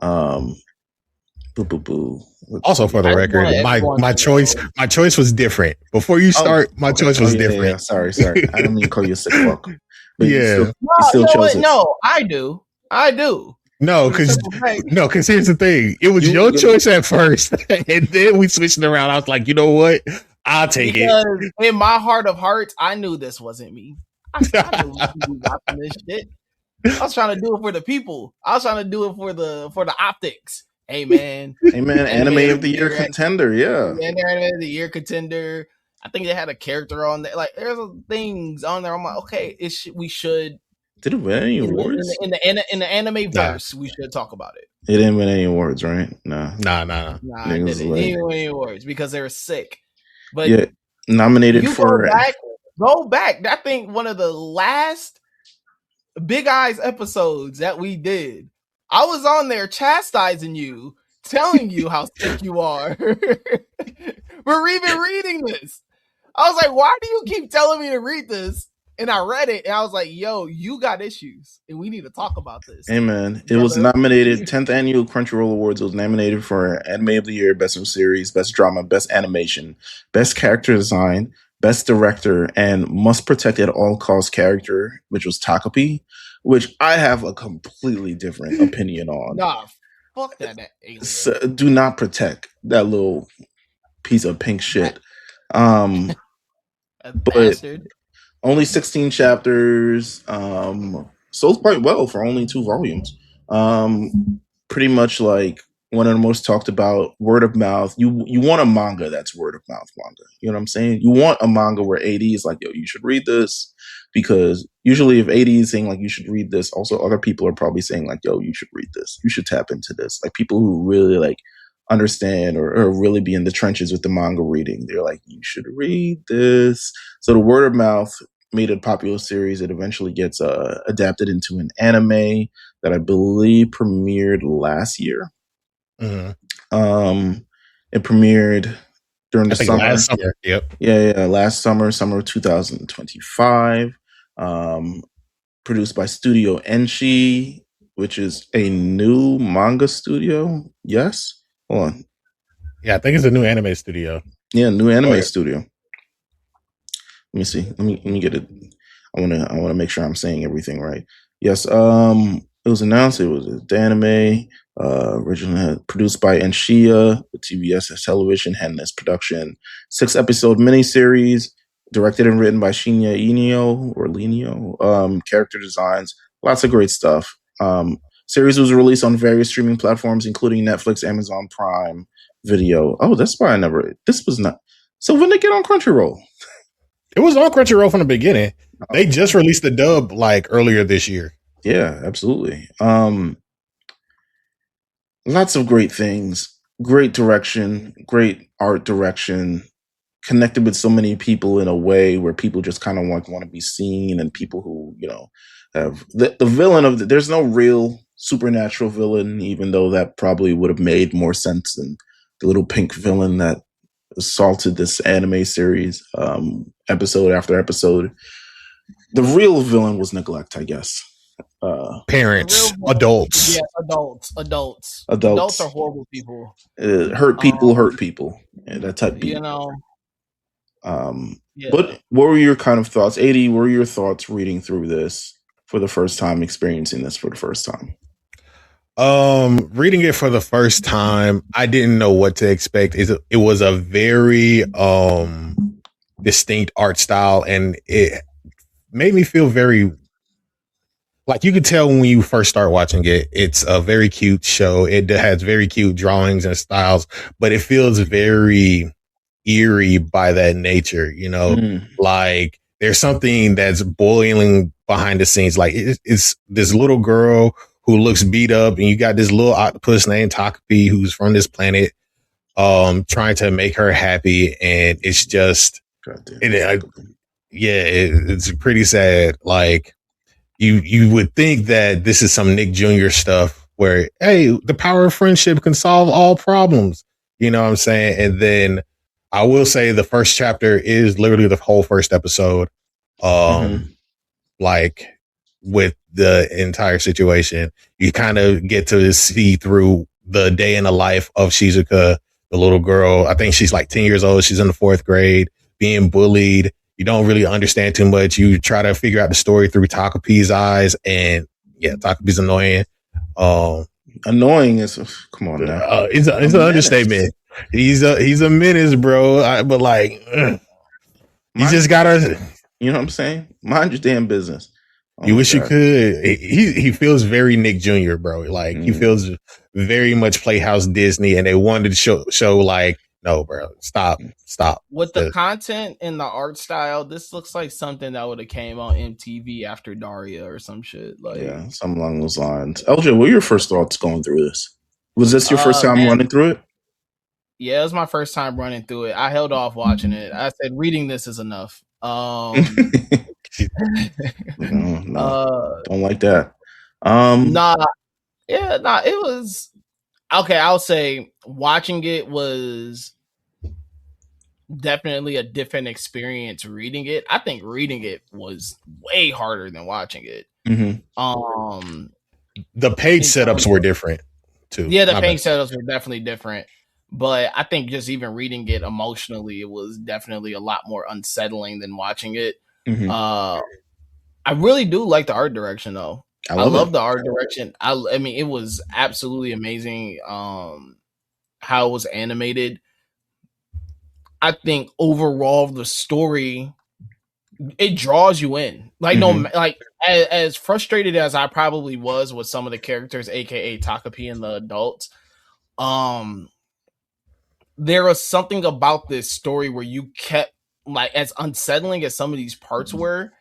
Speaker 3: Also, for the record, my choice was different. Before you start, my choice was different.
Speaker 1: Yeah. Sorry. I didn't mean to call you a sick fuck. But
Speaker 3: yeah.
Speaker 1: You still chose it.
Speaker 2: No, I do.
Speaker 3: No, because here's the thing. It was your choice at first, and then we switched it around. I was like, you know what? I'll take it.
Speaker 2: In my heart of hearts, I knew this wasn't me. I knew we got this shit. I was trying to do it for the people. I was trying to do it for the optics. Hey man,
Speaker 1: anime of the year contender. Yeah,
Speaker 2: anime of the year contender. I think they had a character on there. Like there's things on there. I'm like, okay, we should.
Speaker 1: Did it win any awards?
Speaker 2: In the anime verse, we should talk about it.
Speaker 1: It didn't win any awards, right?
Speaker 3: Nah.
Speaker 2: It didn't win any awards because they were sick. But
Speaker 1: yeah, nominated for.
Speaker 2: Go back. I think one of the last Big Eyes episodes that we did, I was on there chastising you, telling you how sick you are. We're even reading this. I was like, why do you keep telling me to read this? And I read it, and I was like, yo, you got issues, and we need to talk about this.
Speaker 1: Hey, man. It was nominated, 10th Annual Crunchyroll Awards. It was nominated for Anime of the Year, Best New Series, Best Drama, Best Animation, Best Character Design, Best Director, and Must Protect at All Costs Character, which was Takopi, which I have a completely different opinion on.
Speaker 2: Nah, Fuck that alien.
Speaker 1: So, do not protect that little piece of pink shit. But
Speaker 2: bastard.
Speaker 1: Only 16 chapters. Sold quite well for only 2 volumes. Pretty much like one of the most talked about, word of mouth. You want a manga that's word of mouth manga. You know what I'm saying? You want a manga where AD is like, yo, you should read this, because usually if AD is saying like you should read this, also other people are probably saying like, yo, you should read this. You should tap into this. Like people who really like understand or really be in the trenches with the manga reading. They're like, you should read this. So the word of mouth made a popular series. It eventually gets adapted into an anime that I believe premiered last year.
Speaker 3: Mm-hmm.
Speaker 1: It premiered during the summer.
Speaker 3: Last summer. Yep.
Speaker 1: Yeah, last summer of 2025. Produced by Studio Enchi, which is a new manga studio. Yes. Hold on.
Speaker 3: Yeah, I think it's a new anime studio.
Speaker 1: Yeah, new anime studio. Let me see. Let me get it. I wanna make sure I'm saying everything right. Yes. It was announced it was an anime, originally produced by Enshia, the TBS television, had this production, 6-episode miniseries, directed and written by Shinya Inio. Character designs, lots of great stuff. Series was released on various streaming platforms, including Netflix, Amazon Prime Video. Oh, that's why this was not. So when they get on Crunchyroll?
Speaker 3: It was on Crunchyroll from the beginning. They just released the dub like earlier this year.
Speaker 1: Yeah, absolutely. Lots of great things. Great direction, great art direction, connected with so many people in a way where people just kind of want to be seen, and people who, have the villain of there's no real supernatural villain, even though that probably would have made more sense than the little pink villain that assaulted this anime series episode after episode. The real villain was neglect, I guess.
Speaker 3: Parents, adults.
Speaker 2: Yeah, adults are horrible people.
Speaker 1: Hurt people. Yeah, that type of people. But what were your kind of thoughts, AD? What were your thoughts reading through this for the first time, experiencing this for the first time?
Speaker 3: Reading it for the first time, I didn't know what to expect. It was a very distinct art style, and it made me feel very like, you could tell when you first start watching it, it's a very cute show. It has very cute drawings and styles, but it feels very eerie by that nature, like there's something that's boiling behind the scenes. Like it's this little girl who looks beat up, and you got this little octopus named Takopi who's from this planet, trying to make her happy. And it's just, it's pretty sad. Like you would think that this is some Nick Jr. stuff where, hey, the power of friendship can solve all problems. You know what I'm saying? And then I will say the first chapter is literally the whole first episode. Like with the entire situation, you kind of get to see through the day in the life of Shizuka, the little girl. I think she's like 10 years old. She's in the 4th grade, being bullied. You don't really understand too much. You try to figure out the story through Takopi's eyes, and yeah, Takopi's annoying.
Speaker 1: Annoying is, come on now.
Speaker 3: It's an understatement. He's a menace, bro. But like, you just gotta,
Speaker 1: you know what I'm saying? Mind your damn business.
Speaker 3: You wish you could. He feels very Nick Jr., bro. Like he feels very much Playhouse Disney, and they wanted to show like, no, bro, stop.
Speaker 2: With the content and the art style, this looks like something that would have came on MTV after Daria or some shit. Like,
Speaker 1: yeah, something along those lines. LJ, what were your first thoughts going through this? Was this your first time running through it?
Speaker 2: Yeah, it was my first time running through it. I held off watching it. I said, reading this is enough.
Speaker 1: No, don't like that.
Speaker 2: It was okay. I'll say watching it was definitely a different experience. Reading it, I think reading it was way harder than watching it.
Speaker 1: Mm-hmm.
Speaker 3: The page setups were different too.
Speaker 2: Yeah, the page setups were definitely different. But I think just even reading it emotionally, it was definitely a lot more unsettling than watching it.
Speaker 1: Mm-hmm.
Speaker 2: I really do like the art direction though. I love the art direction. I mean, it was absolutely amazing. How it was animated. I think overall the story, it draws you in. Like like as frustrated as I probably was with some of the characters, aka Takopi and the adults, there was something about this story where you kept, like, as unsettling as some of these parts were,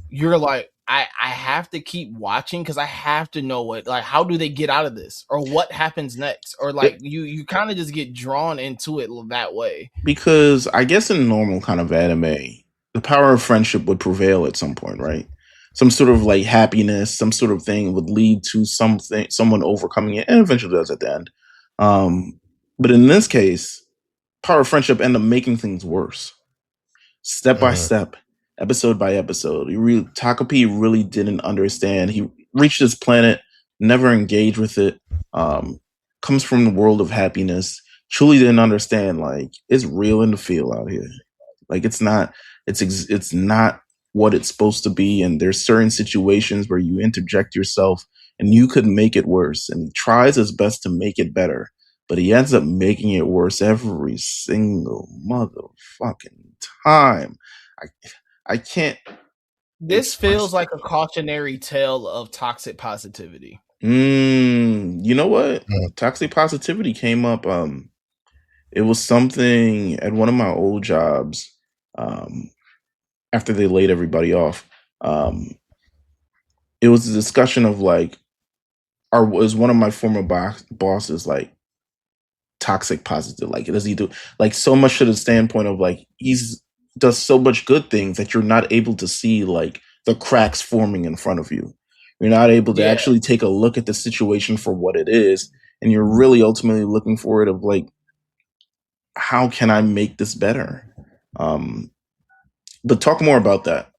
Speaker 2: you're like, I have to keep watching because I have to know what, like, how do they get out of this, or what happens next, or like you kind of just get drawn into it that way.
Speaker 1: Because I guess in normal kind of anime, the power of friendship would prevail at some point, right? Some sort of like happiness, some sort of thing would lead to something, someone overcoming it, and eventually does at the end. But in this case, power of friendship ended up making things worse, step by step, episode by episode. Takopi really didn't understand. He reached this planet, never engaged with it. Comes from the world of happiness. Truly didn't understand, like, it's real in the field out here. Like, it's not what it's supposed to be. And there's certain situations where you interject yourself and you could make it worse. And he tries his best to make it better, but he ends up making it worse every single motherfucking time. I can't.
Speaker 2: This feels like a cautionary tale of toxic positivity.
Speaker 1: You know what? Toxic positivity came up. It was something at one of my old jobs. After they laid everybody off, it was a discussion of like, was one of my former bosses like toxic positive? Like, does he do like so much to the standpoint of like does so much good things that you're not able to see like the cracks forming in front of you. You're not able to actually take a look at the situation for what it is, and you're really ultimately looking for it of like, how can I make this better? But talk more about that.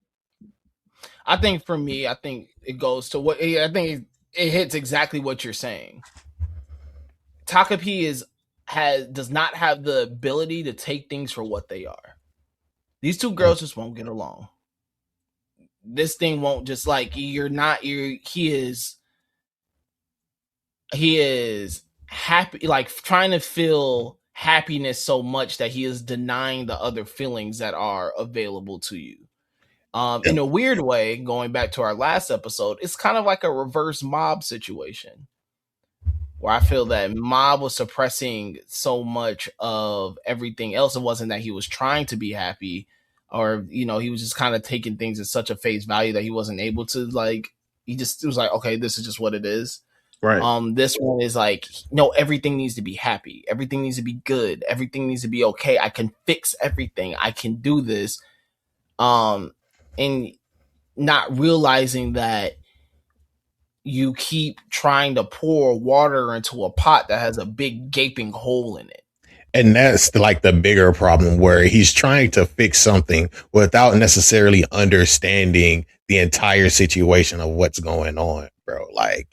Speaker 2: I think for me, I think it goes to what I think it hits exactly what you're saying. Takopi does not have the ability to take things for what they are. These two girls just won't get along. This thing won't just like he is happy, like trying to feel happiness so much that he is denying the other feelings that are available to you. In a weird way, going back to our last episode, it's kind of like a reverse Mob situation, where I feel that Mob was suppressing so much of everything else. It wasn't that he was trying to be happy, or, you know, he was just kind of taking things at such a face value that he wasn't able to, like, it was like, okay, this is just what it is.
Speaker 1: Right.
Speaker 2: This one is like, no, everything needs to be happy. Everything needs to be good. Everything needs to be okay. I can fix everything. I can do this. And not realizing that you keep trying to pour water into a pot that has a big gaping hole in it.
Speaker 3: And that's like the bigger problem, where he's trying to fix something without necessarily understanding the entire situation of what's going on, bro. Like,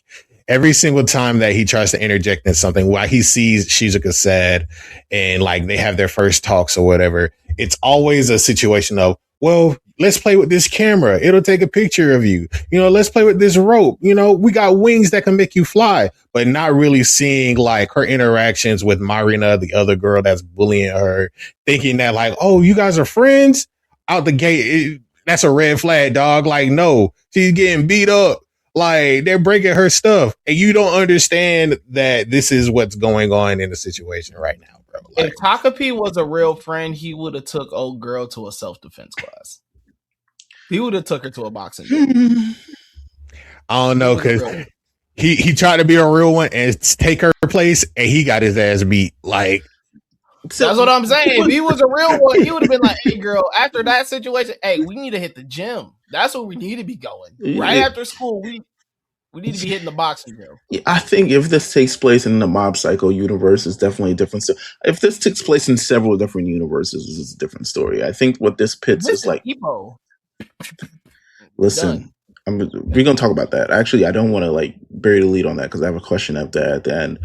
Speaker 3: every single time that he tries to interject in something, while he sees Shizuka sad and like they have their first talks or whatever, it's always a situation of, well, let's play with this camera. It'll take a picture of you. You know, let's play with this rope. You know, we got wings that can make you fly, but not really seeing like her interactions with Marina, the other girl that's bullying her, thinking that like, oh, you guys are friends out the gate. That's a red flag, dog. Like, no, she's getting beat up. Like, they're breaking her stuff, and you don't understand that this is what's going on in the situation right now, bro. Like,
Speaker 2: if Takopi was a real friend, he would have took old girl to a self-defense class. He would have took her to a boxing game.
Speaker 3: I don't know, because he tried to be a real one and take her place, and he got his ass beat. Like,
Speaker 2: that's what I'm saying. If he was a real one, he would have been like, hey, girl, after that situation, hey, we need to hit the gym. That's where we need to be going. Right after school, we need to be hitting the boxing gym.
Speaker 1: Yeah, I think if this takes place in the Mob Psycho universe, it's definitely a different story. If this takes place in several different universes, it's a different story. I think what this pits is like... Listen, we're going to talk about that. Actually, I don't want to like bury the lead on that because I have a question at the end.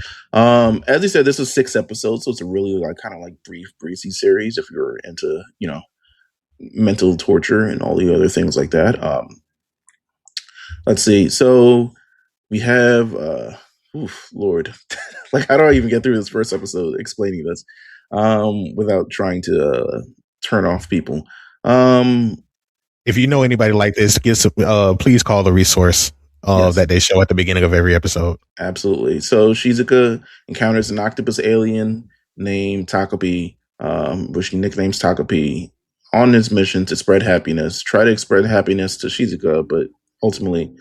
Speaker 1: As you said, this is 6 episodes, so it's a really like kind of like brief, breezy series if you're into, you know, mental torture and all the other things like that. Let's see. So we have, Lord, like how do I even get through this first episode explaining this without trying to turn off people?
Speaker 3: If you know anybody like this, please call the resource that they show at the beginning of every episode.
Speaker 1: Absolutely. So Shizuka encounters an octopus alien named Takopi, which he nicknames Takopi, on his mission to spread happiness. Try to spread happiness to Shizuka, but ultimately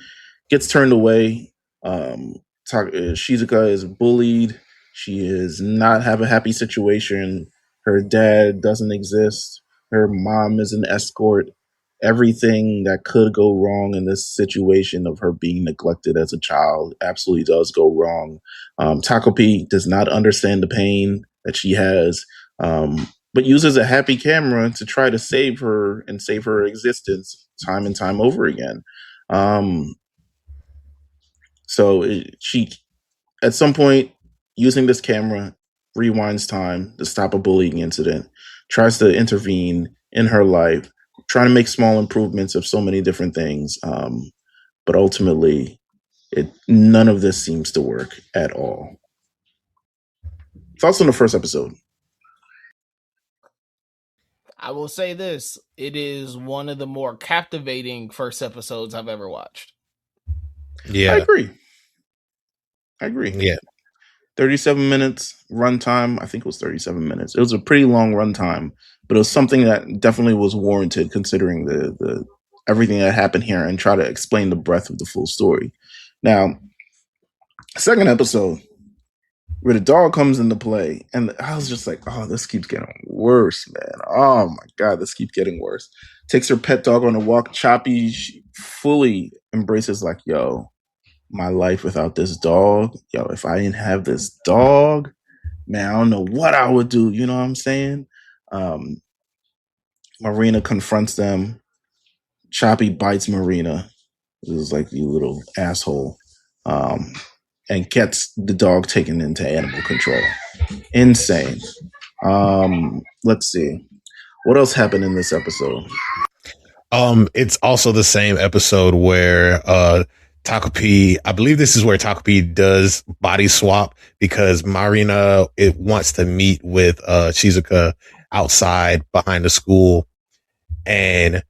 Speaker 1: gets turned away. Shizuka is bullied. She is not have a happy situation. Her dad doesn't exist. Her mom is an escort. Everything that could go wrong in this situation of her being neglected as a child absolutely does go wrong. Takopi does not understand the pain that she has, but uses a happy camera to try to save her and save her existence time and time over again. She, at some point, using this camera, rewinds time to stop a bullying incident, tries to intervene in her life, trying to make small improvements of so many different things. But ultimately, none of this seems to work at all. Thoughts on the first episode?
Speaker 2: I will say this. It is one of the more captivating first episodes I've ever watched.
Speaker 3: Yeah.
Speaker 1: I agree.
Speaker 3: Yeah.
Speaker 1: 37 minutes runtime. I think it was 37 minutes. It was a pretty long runtime, but it was something that definitely was warranted considering the everything that happened here and try to explain the breadth of the full story. Now, second episode, where the dog comes into play, and I was just like, oh, this keeps getting worse, man. Oh my God, this keeps getting worse. Takes her pet dog on a walk. Choppy fully embraces like, yo, my life without this dog. Yo, if I didn't have this dog, man, I don't know what I would do. You know what I'm saying? Marina confronts them. Choppy bites Marina. It was like, you little asshole. And gets the dog taken into animal control. Insane. Let's see. What else happened in this episode?
Speaker 3: It's also the same episode where Takopi, I believe this is where Takopi does body swap because Marina wants to meet with Shizuka outside behind the school, and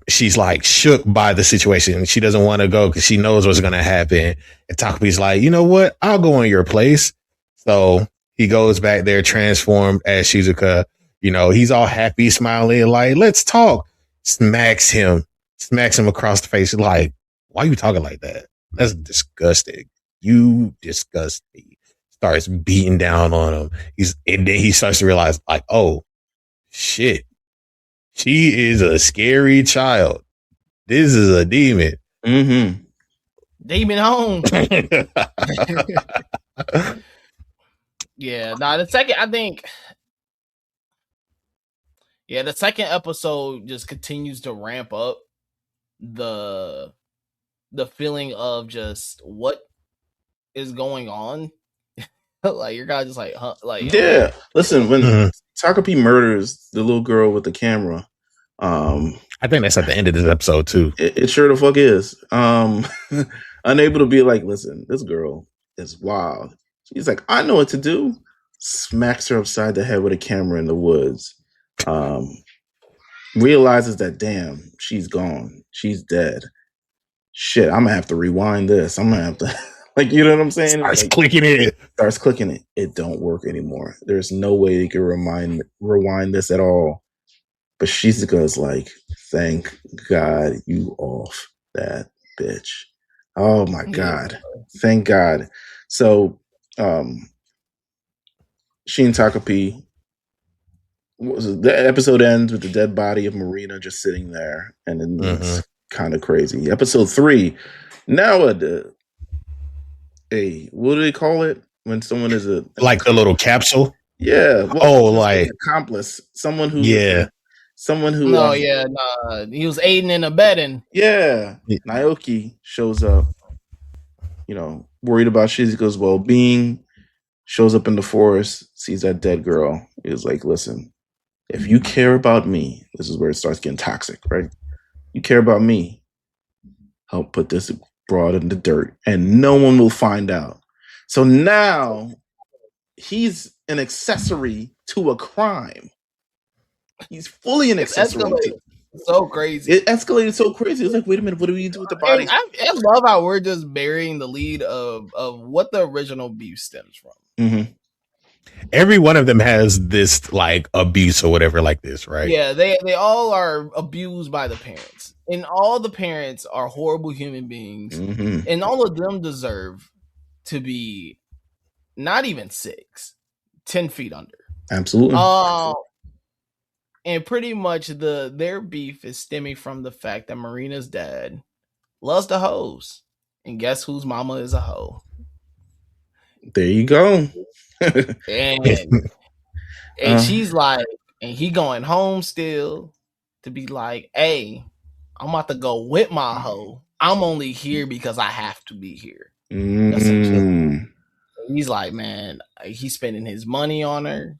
Speaker 3: she's like shook by the situation. She doesn't want to go because she knows what's going to happen. And Takopi's like, you know what? I'll go in your place. So he goes back there transformed as Shizuka. You know, he's all happy, smiling, like, let's talk. Smacks him across the face. Like, why are you talking like that? That's disgusting. You disgust me. Starts beating down on him. And then he starts to realize, like, oh, shit. She is a scary child. This is a demon.
Speaker 1: Mm-hmm.
Speaker 2: Demon home. Yeah. Now the second, I think. Yeah, the second episode just continues to ramp up the feeling of just what is going on. Like your guy just like, huh, like
Speaker 1: yeah. Listen, when Takopi murders the little girl with the camera,
Speaker 3: I think that's at the end of this episode too.
Speaker 1: It sure the fuck is. Unable to be like, listen, this girl is wild. She's like, I know what to do. Smacks her upside the head with a camera in the woods. Realizes that, damn, she's gone. She's dead. Shit, I'm gonna have to rewind this. I'm gonna have to, like, you know what I'm saying?
Speaker 3: Starts clicking it.
Speaker 1: It don't work anymore. There's no way you can rewind this at all. But Shizuka's like, thank God you off that bitch. Oh my God. Thank God. So she and Takopi, the episode ends with the dead body of Marina just sitting there, and then it's kind of crazy. Episode 3, now what do they call it when someone is
Speaker 3: like the little capsule?
Speaker 1: Yeah.
Speaker 3: Well, like
Speaker 1: accomplice, someone who
Speaker 2: he was aiding and abetting.
Speaker 1: Yeah. Naoki shows up, you know, worried about Shizuka's well-being, shows up in the forest, sees that dead girl, is like, listen, if you care about me, this is where it starts getting toxic, right? You care about me, help put this broad in the dirt, and no one will find out. So now he's an accessory to a crime. He's fully an accessory.
Speaker 2: So crazy.
Speaker 1: It escalated so crazy. It's like, wait a minute, what do we do with the body?
Speaker 2: I love how we're just burying the lead of what the original beef stems from.
Speaker 1: Mm-hmm.
Speaker 3: Every one of them has this like abuse or whatever like this, right?
Speaker 2: Yeah, they all are abused by the parents. And all the parents are horrible human beings.
Speaker 1: Mm-hmm.
Speaker 2: And all of them deserve to be not even 10 feet under.
Speaker 1: Absolutely.
Speaker 2: And pretty much their beef is stemming from the fact that Marina's dad loves the hoes. And guess whose mama is a hoe?
Speaker 1: There you go.
Speaker 2: and she's like, and he going home still to be like, hey, I'm about to go with my hoe. I'm only here because I have to be here. He's like, man, he's spending his money on her,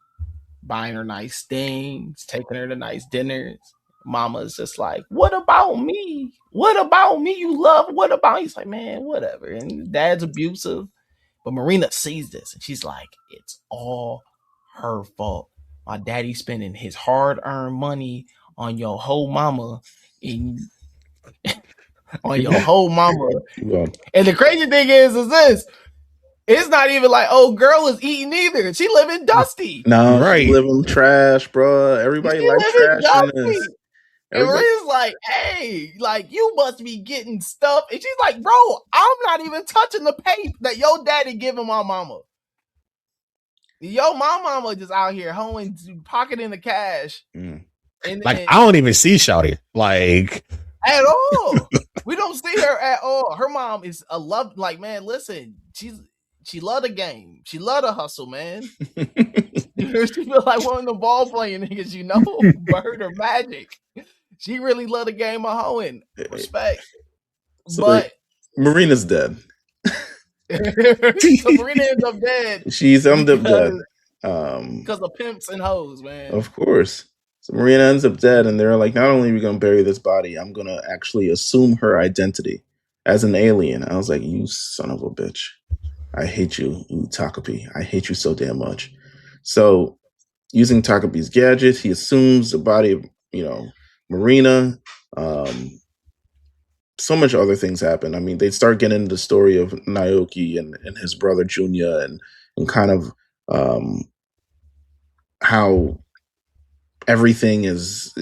Speaker 2: buying her nice things, taking her to nice dinners. Mama's just like, what about me? What about me? You love, what about? He's like, man, whatever. And dad's abusive. But Marina sees this and she's like, it's all her fault. My daddy's spending his hard-earned money on your whole mama and on your whole mama. Yeah. And the crazy thing is this. It's not even like, oh, girl is eating either. She living dusty.
Speaker 1: No, right. She living trash, bro. Everybody likes trash in this.
Speaker 2: And Maria's like, hey, like, you must be getting stuff. And she's like, bro, I'm not even touching the pay that your daddy giving my mama. My mama just out here hoeing, pocketing the cash.
Speaker 3: And I don't even see Shawty. Like,
Speaker 2: at all. We don't see her at all. Her mom is a love, like, man, listen, she love the game. She love the hustle, man. She feel like one of the ball playing niggas, Bird or Magic. She really love the game of hoeing. Respect.
Speaker 1: So but Marina's dead.
Speaker 2: So Marina ends up dead.
Speaker 1: She's ended up dead.
Speaker 2: Because of pimps and hoes, man.
Speaker 1: Of course. So Marina ends up dead, and they're like, not only are we going to bury this body, I'm going to actually assume her identity as an alien. I was like, you son of a bitch. I hate you, Takopi. I hate you so damn much. So using Takopi's gadget, he assumes the body of, Marina. So much other things happen. I mean, they start getting into the story of Naoki and his brother Junya and kind of how everything is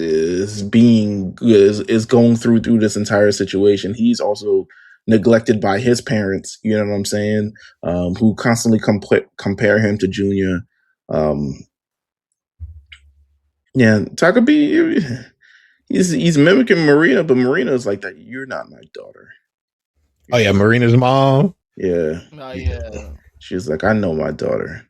Speaker 1: going through this entire situation. He's also neglected by his parents, you know what I'm saying? Who constantly compare him to Junya. Takopi, he's mimicking Marina, but Marina's like that. You're not my daughter.
Speaker 3: Oh yeah, Marina's mom.
Speaker 1: Yeah.
Speaker 2: Oh yeah.
Speaker 1: She's like, I know my daughter.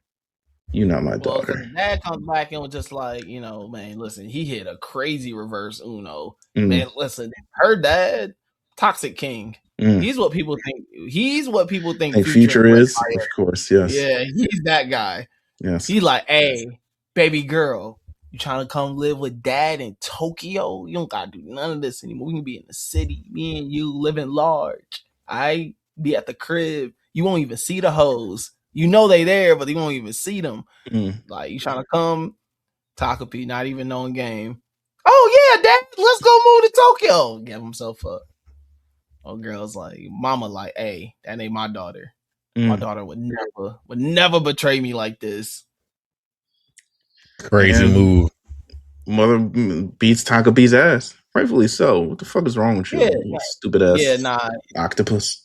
Speaker 1: You're not my daughter.
Speaker 2: Dad comes back and was just like, man, listen, he hit a crazy reverse Uno. Man, listen, her dad, Toxic King. He's what people think. He's what people think
Speaker 1: Future is, of course. Yes.
Speaker 2: Yeah, he's that guy.
Speaker 1: Yes.
Speaker 2: He's like, hey, baby girl, you trying to come live with dad in Tokyo? You don't gotta do none of this anymore. We can be in the city. Me and you living large. I be at the crib. You won't even see the hoes. They there, but you won't even see them. Like, you trying to come? Takopi, not even knowing game. Oh yeah, dad, let's go move to Tokyo. Give himself up. Oh, girl's like, mama, like, hey, that ain't my daughter. My daughter would never betray me like this.
Speaker 3: Crazy move.
Speaker 1: Mother beats Takopi's ass. Rightfully so. What the fuck is wrong with you? You stupid ass octopus.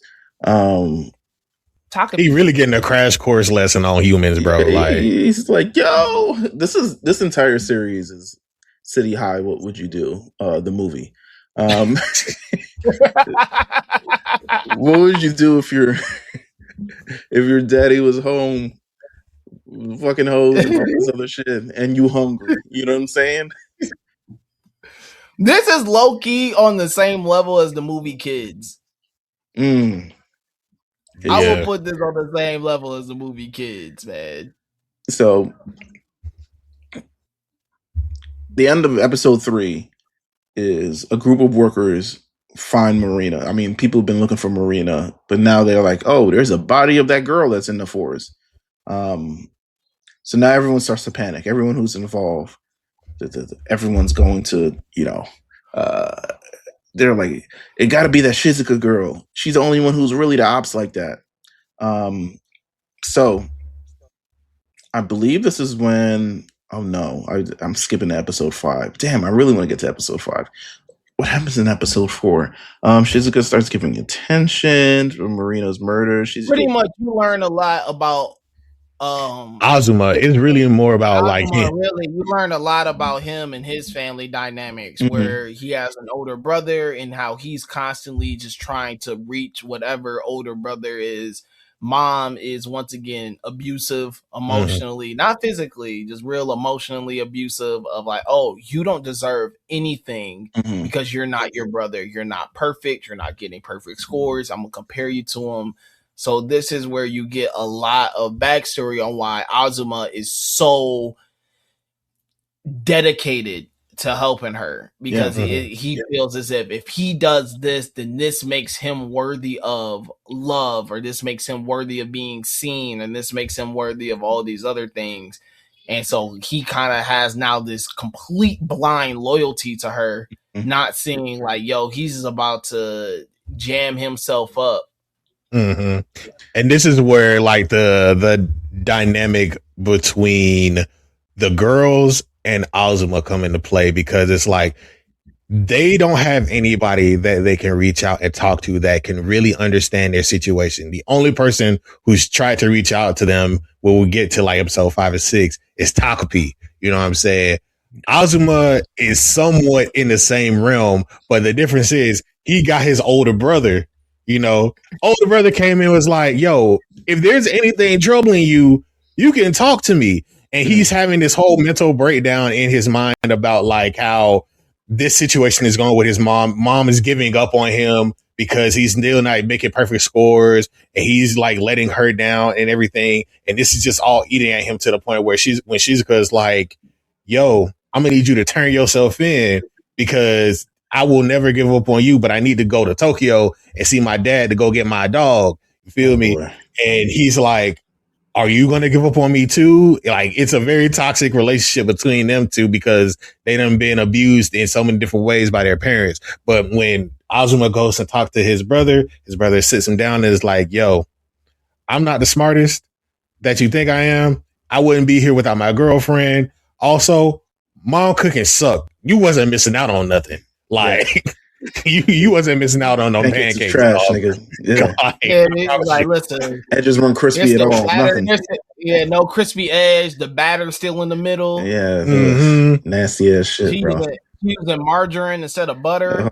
Speaker 3: He really getting a crash course lesson on humans, bro. Like,
Speaker 1: he's like, yo, this entire series is City High. What would you do? The movie. What would you do if your daddy was home, fucking hoes and all this other shit, and you hungry? You know what I'm saying?
Speaker 2: This is low key on the same level as the movie Kids.
Speaker 1: Yeah.
Speaker 2: I would put this on the same level as the movie Kids, man.
Speaker 1: So, the end of episode 3 is a group of workers find Marina. I mean, people have been looking for Marina, but now they're like, oh, there's a body of that girl that's in the forest. So now everyone starts to panic. Everyone who's involved, everyone's going to, they're like, it got to be that Shizuka girl. She's the only one who's really the ops like that. So I believe this is when. Oh no, I'm skipping to episode 5. Damn, I really want to get to episode 5. What happens in episode 4? Shizuka starts giving attention to Marina's murder. She's
Speaker 2: pretty much you learn a lot about
Speaker 3: Azuma. It's really more about
Speaker 2: really you learn a lot about him and his family dynamics, where he has an older brother and how he's constantly just trying to reach whatever older brother is. Mom is once again abusive emotionally, not physically, just real emotionally abusive of like, oh, you don't deserve anything because you're not your brother. You're not perfect. You're not getting perfect scores. I'm going to compare you to him. So this is where you get a lot of backstory on why Azuma is so dedicated to helping her, because he feels as if he does this, then this makes him worthy of love, or this makes him worthy of being seen, and this makes him worthy of all these other things. And so he kind of has now this complete blind loyalty to her, not seeing like, yo, he's about to jam himself up.
Speaker 3: And this is where like the dynamic between the girls and Azuma come into play, because it's like they don't have anybody that they can reach out and talk to that can really understand their situation. The only person who's tried to reach out to them when we get to like episode 5 or 6 is Takopi. You know what I'm saying? Azuma is somewhat in the same realm, but the difference is he got his older brother. Older brother came in and was like, yo, if there's anything troubling you, you can talk to me. And he's having this whole mental breakdown in his mind about like how this situation is going with his mom. Mom is giving up on him because he's still not making perfect scores, and he's like letting her down and everything. And this is just all eating at him to the point where Shizuka's like, yo, I'm gonna need you to turn yourself in, because I will never give up on you, but I need to go to Tokyo and see my dad to go get my dog. You feel me? And he's like, are you going to give up on me too? Like, it's a very toxic relationship between them two, because they done been abused in so many different ways by their parents. But when Azuma goes and talks to his brother sits him down and is like, yo, I'm not the smartest that you think I am. I wouldn't be here without my girlfriend. Also, mom cooking sucked. You wasn't missing out on nothing. Like, you wasn't missing out on no pancakes.
Speaker 1: Trash, nigga.
Speaker 2: Yeah, like, listen,
Speaker 1: edges weren't crispy at all. Nothing.
Speaker 2: No crispy edge. The batter's still in the middle.
Speaker 1: Yeah, nasty ass shit, bro.
Speaker 2: Using margarine instead of butter.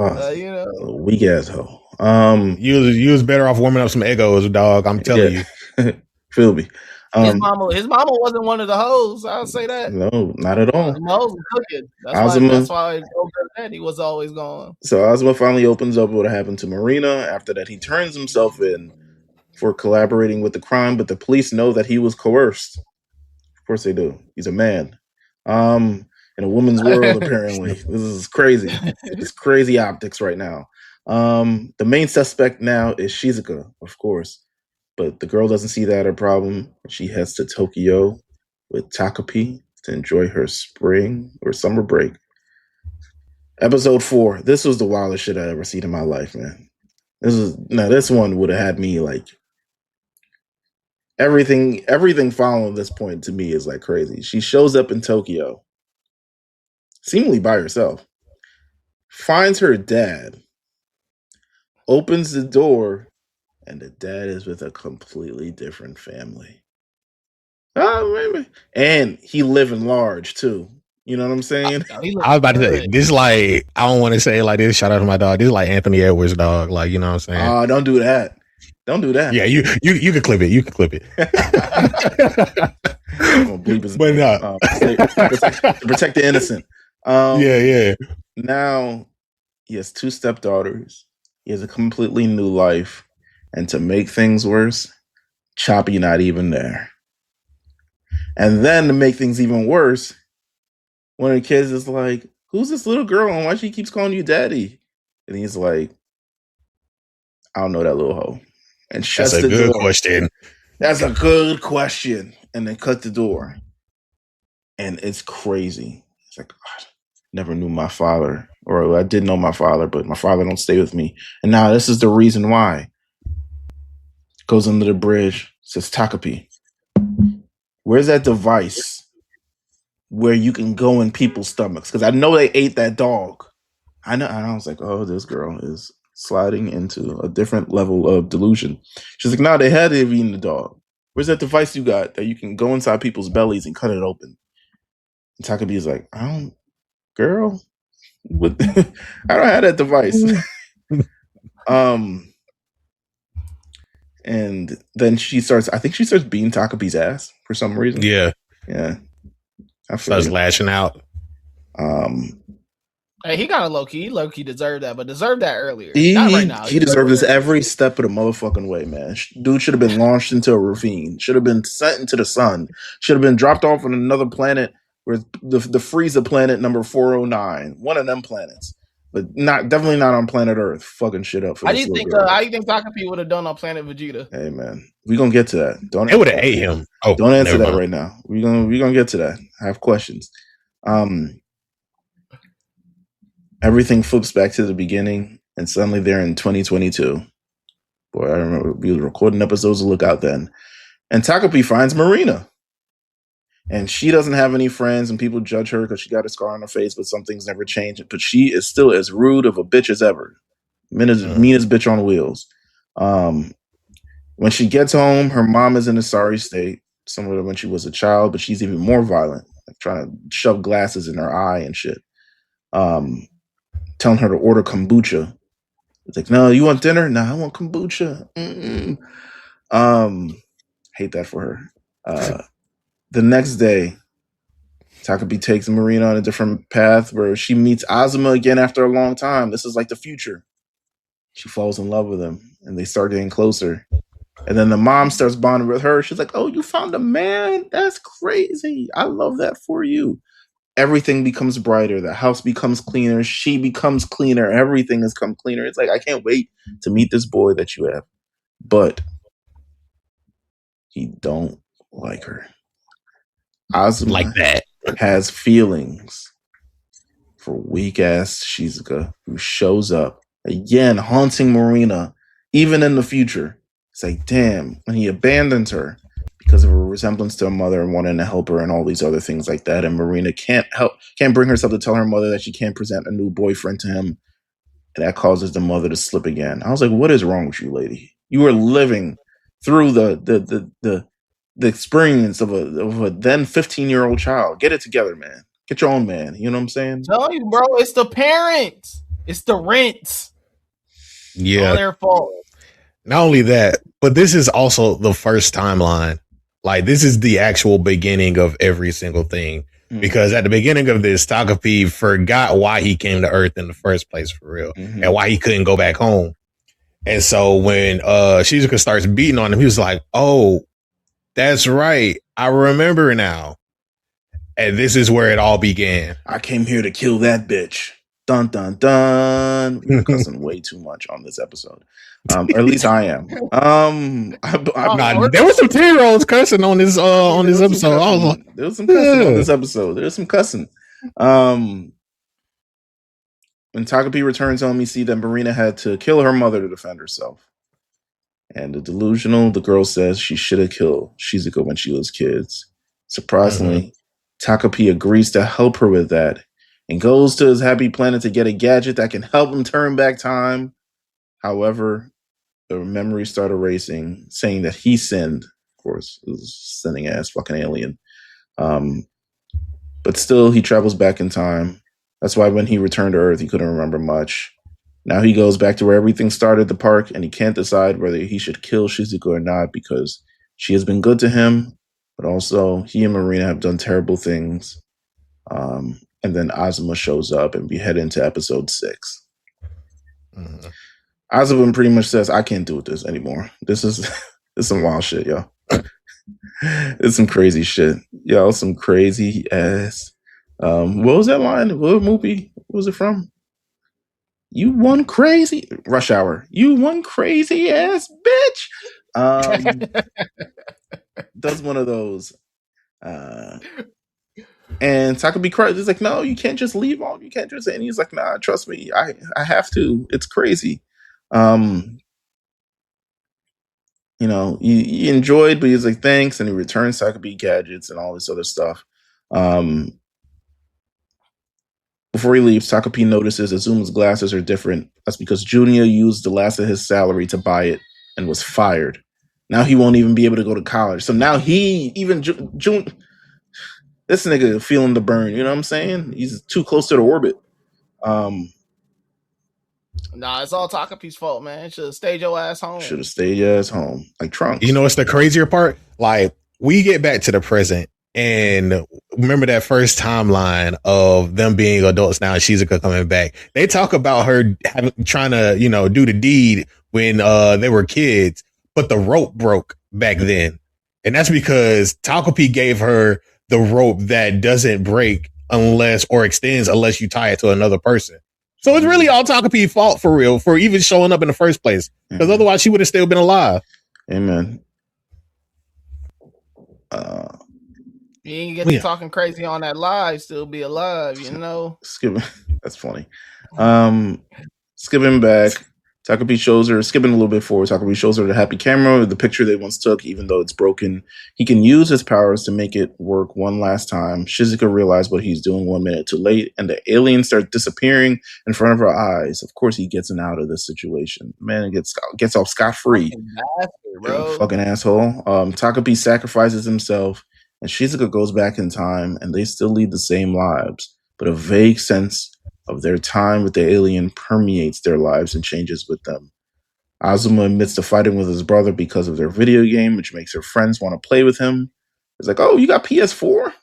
Speaker 1: Weak ass hoe.
Speaker 3: You was better off warming up some Eggos, dog. I'm telling you.
Speaker 1: Feel me.
Speaker 2: His mama wasn't one of the hoes. I'll say that.
Speaker 1: No, not at all.
Speaker 2: Hoes was cooking. That's why he was always gone.
Speaker 1: So Azuma finally opens up what happened to Marina. After that, he turns himself in for collaborating with the crime, but the police know that he was coerced. Of course they do. He's a man. In a woman's world, apparently. This is crazy. It's crazy optics right now. The main suspect now is Shizuka, of course. But the girl doesn't see that a problem. She heads to Tokyo with Takopi to enjoy her spring or summer break. Episode 4. This was the wildest shit I ever seen in my life, man. This one would have had me like everything following this point to me is like crazy. She shows up in Tokyo, seemingly by herself, finds her dad, opens the door, and the dad is with a completely different family. Maybe. And he living large too. You know what I'm saying?
Speaker 3: I was about to say this. Like, I don't want to say it like this. Shout out to my dog. This is like Anthony Edwards' dog. Like, you know what I'm saying?
Speaker 1: Oh, don't do that. Don't do that.
Speaker 3: Yeah, you can clip it. You can clip it.
Speaker 1: I'm gonna bleep his name. Protect the innocent.
Speaker 3: Yeah.
Speaker 1: Now he has 2 stepdaughters. He has a completely new life. And to make things worse, Choppy not even there. And then to make things even worse, one of the kids is like, who's this little girl and why she keeps calling you daddy? And he's like, I don't know that little hoe. And
Speaker 3: That's
Speaker 1: shuts
Speaker 3: a
Speaker 1: the
Speaker 3: good
Speaker 1: door.
Speaker 3: question.
Speaker 1: That's a good question. And then cut the door. And it's crazy. It's like, God, never knew my father. Or I did know my father, but my father don't stay with me. And now this is the reason why. Goes under the bridge, says Takopi. Where's that device where you can go in people's stomachs? Because I know they ate that dog. I know. And I was like, oh, this girl is sliding into a different level of delusion. She's like, no, they had to have eaten the dog. Where's that device you got that you can go inside people's bellies and cut it open? And Takopi is like, girl, I don't have that device. And then she starts beating Takopi's ass for some reason.
Speaker 3: Yeah. Starts lashing out.
Speaker 2: Hey, he got a low key deserved that, but deserved that earlier. Not right now.
Speaker 1: He deserved this every step of the motherfucking way, man. Dude should have been launched into a ravine. Should have been sent into the sun. Should have been dropped off on another planet, where the Frieza planet number 409, one of them planets, but definitely not on planet Earth. Fucking shit up.
Speaker 2: How do you think Takopi would have done on Planet Vegeta?
Speaker 1: Hey man, we gonna get to that.
Speaker 3: It would have ate him. Oh,
Speaker 1: don't answer that right now. We gonna get to that. I have questions. Everything flips back to the beginning, and suddenly they're in 2022. Boy, I remember we were recording episodes of Lookout then. And Takopi finds Marina. And she doesn't have any friends, and people judge her because she got a scar on her face, but some things never change. But she is still as rude of a bitch as ever. Meanest bitch on wheels. When she gets home, her mom is in a sorry state, similar to when she was a child, but she's even more violent, like trying to shove glasses in her eye and shit. Telling her to order kombucha. It's like, no, you want dinner? No, I want kombucha. Hate that for her. The next day, Takopi takes Marina on a different path where she meets Azuma again after a long time. This is like the future. She falls in love with him, and they start getting closer. And then the mom starts bonding with her. She's like, oh, you found a man? That's crazy. I love that for you. Everything becomes brighter. The house becomes cleaner. She becomes cleaner. Everything has come cleaner. It's like, I can't wait to meet this boy that you have. But he don't like her. Azuma
Speaker 3: like that
Speaker 1: has feelings for weak-ass Shizuka, who shows up, again, haunting Marina, even in the future. It's like, damn, when he abandons her, because of her resemblance to her mother and wanting to help her and all these other things like that. And Marina can't bring herself to tell her mother that she can't present a new boyfriend to him. And that causes the mother to slip again. I was like, what is wrong with you, lady? You are living through the experience of a then 15-year-old child. Get it together, man. Get your own man. You know what I'm saying?
Speaker 2: Tell you, bro, it's the parents. It's the rents.
Speaker 3: Yeah.
Speaker 2: All their fault.
Speaker 3: Not only that, but this is also the first timeline. Like, this is the actual beginning of every single thing. Mm-hmm. Because at the beginning of this, Takopi forgot why he came to Earth in the first place, for real. Mm-hmm. And why he couldn't go back home. And so when Shizuka starts beating on him, he was like, oh, that's right. I remember now. And this is where it all began.
Speaker 1: I came here to kill that bitch. Dun, dun, dun. We're cussing way too much on this episode. Or at least I am.
Speaker 3: There was some 10-year-olds cussing on this episode.
Speaker 1: There was some cussing on this episode. There's some cussing. When Takopi returns home, you see that Marina had to kill her mother to defend herself. And the girl says she should have killed Shizuka when she was kids. Surprisingly, Takopi agrees to help her with that and goes to his happy planet to get a gadget that can help him turn back time. However, the memories start erasing, saying that he sinned. Of course, it was sinning ass fucking alien. But still, he travels back in time. That's why when he returned to Earth, he couldn't remember much. Now he goes back to where everything started, the park, and he can't decide whether he should kill Shizuka or not because she has been good to him, but also he and Marina have done terrible things. And then Azuma shows up, and we head into episode 6. Mm-hmm. Azuma pretty much says, I can't do this anymore. This is some wild shit, yo. It's some crazy shit. Yo, some crazy ass. What was that line? What movie was it from? You one crazy Rush Hour. You one crazy ass bitch. Does one of those. And Takopi cries. He's like, no, you can't just leave on. You can't just. And he's like, nah, trust me, I have to. It's crazy. You know, he enjoyed, but he's like, thanks, and he returns Takopi gadgets and all this other stuff. Before he leaves, Takopi notices Azuma's glasses are different. That's because Junior used the last of his salary to buy it and was fired. Now he won't even be able to go to college. So now he, even June, this nigga feeling the burn. You know what I'm saying? He's too close to the orbit.
Speaker 2: Nah, it's all Takopi's fault, man. Should have stayed your ass home.
Speaker 1: Should have stayed your ass home. Like Trunks.
Speaker 3: You know what's the crazier part? Like, we get back to the present and remember that first timeline of them being adults now and Shizuka coming back. They talk about her trying to, you know, do the deed when they were kids, but the rope broke back then. And that's because Takopi gave her the rope that doesn't break unless, or extends unless you tie it to another person. So it's really all Takopi's fault for real, for even showing up in the first place. Because otherwise she would have still been alive.
Speaker 1: Amen.
Speaker 2: You ain't get to talking crazy on that live, still be alive, you know?
Speaker 1: That's funny. Skipping back, Takopi shows her, skipping a little bit forward, Takopi shows her the happy camera, the picture they once took, even though it's broken. He can use his powers to make it work one last time. Shizuka realized what he's doing 1 minute too late, and the aliens start disappearing in front of her eyes. Of course, he gets an out of this situation. Man, gets off scot-free. Fucking asshole. Takopi sacrifices himself, and Shizuka goes back in time, and they still lead the same lives, but a vague sense of their time with the alien permeates their lives and changes with them. Azuma admits to fighting with his brother because of their video game, which makes her friends want to play with him. It's like, oh, you got PS4?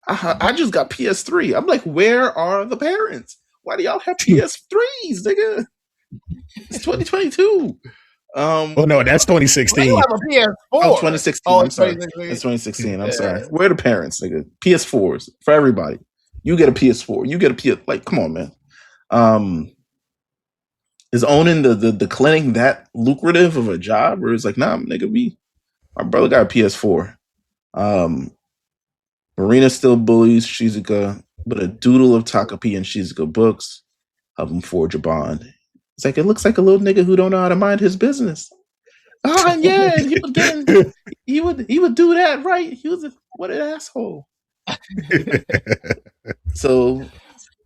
Speaker 1: I just got PS3. I'm like, where are the parents? Why do y'all have PS3s, nigga? It's 2022.
Speaker 3: Well, no, that's 2016.
Speaker 2: You have a PS4.
Speaker 1: Oh, 2016. I'm sorry. It's 2016. I'm sorry. Where are the parents, nigga? PS4s for everybody. You get a PS4. You get a PS. Like, come on, man. Is owning the clinic that lucrative of a job, or is like, nah, nigga, my brother got a PS4. Marina still bullies Shizuka, but a doodle of Takopi and Shizuka books help him forge a bond. It's like, it looks like a little nigga who don't know how to mind his business. Oh yeah, he would do that, right? He was what an asshole. So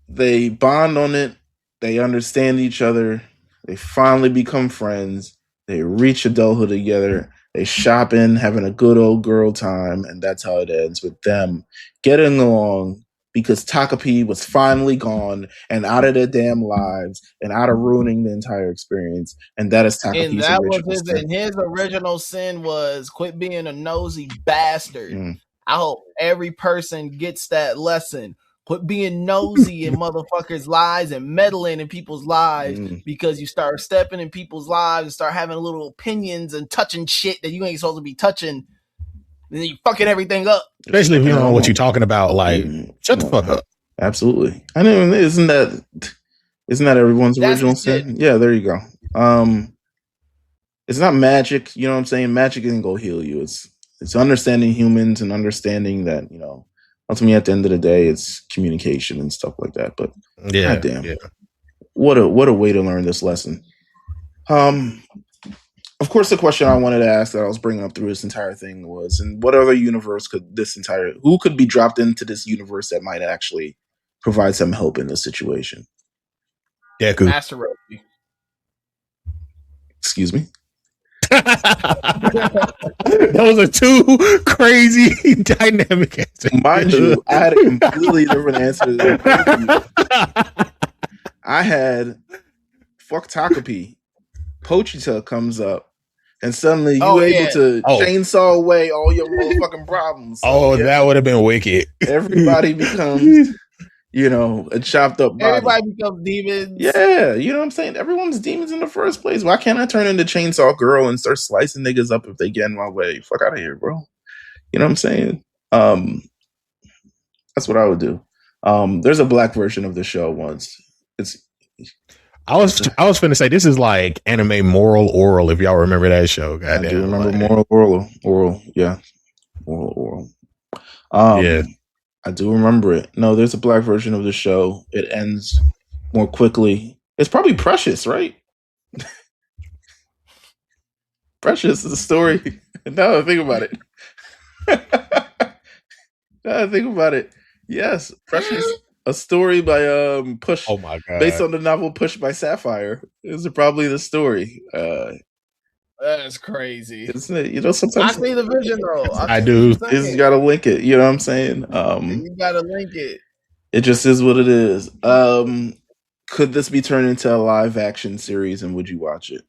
Speaker 1: they bond on it. They understand each other. They finally become friends. They reach adulthood together. They shopping, having a good old girl time, and that's how it ends, with them getting along because Takopi was finally gone and out of their damn lives and out of ruining the entire experience. And that is Takopi's original sin.
Speaker 2: And his original sin was quit being a nosy bastard. I hope every person gets that lesson. Quit being nosy in motherfuckers' lives and meddling in people's lives because you start stepping in people's lives and start having little opinions and touching shit that you ain't supposed to be touching. And then you fucking everything up.
Speaker 3: Especially if you don't know what you're talking about. Like, shut the fuck up.
Speaker 1: Absolutely. I mean, isn't that everyone's original sin? Yeah, there you go. It's not magic. You know what I'm saying? Magic isn't gonna heal you. It's understanding humans and understanding that, you know, ultimately at the end of the day, it's communication and stuff like that. But goddamn, what a way to learn this lesson. Of course, the question I wanted to ask that I was bringing up through this entire thing was, in what other universe who could be dropped into this universe that might actually provide some help in this situation?
Speaker 3: Deku.
Speaker 2: Master Roshi.
Speaker 1: Excuse me?
Speaker 3: Those are two crazy dynamic answers.
Speaker 1: Mind you, I had a completely different answer to that. I had fuck Takopi. Pochita comes up, and suddenly you're able to chainsaw away all your motherfucking problems. So,
Speaker 3: that would have been wicked.
Speaker 1: Everybody becomes, you know, a chopped up body.
Speaker 2: Everybody becomes demons.
Speaker 1: Yeah, you know what I'm saying? Everyone's demons in the first place. Why can't I turn into Chainsaw Girl and start slicing niggas up if they get in my way? Fuck out of here, bro. You know what I'm saying? That's what I would do. There's a black version of the show once.
Speaker 3: I was finna say this is like anime Moral Oral, if y'all remember that show.
Speaker 1: Goddamn, I do remember Moral Oral, yeah, Moral Oral.
Speaker 3: Yeah,
Speaker 1: I do remember it. No, there's a black version of the show. It ends more quickly. It's probably Precious, right? Precious is a story. Now I think about it. Yes, Precious, a story by Push.
Speaker 3: Oh my god!
Speaker 1: Based on the novel Push by Sapphire. This is probably the story.
Speaker 2: That's crazy.
Speaker 1: Isn't it? You know, sometimes
Speaker 2: I see the vision though.
Speaker 3: I do.
Speaker 1: You just gotta link it. You know what I'm saying?
Speaker 2: You gotta link it.
Speaker 1: It just is what it is. Could this be turned into a live action series, and would you watch it?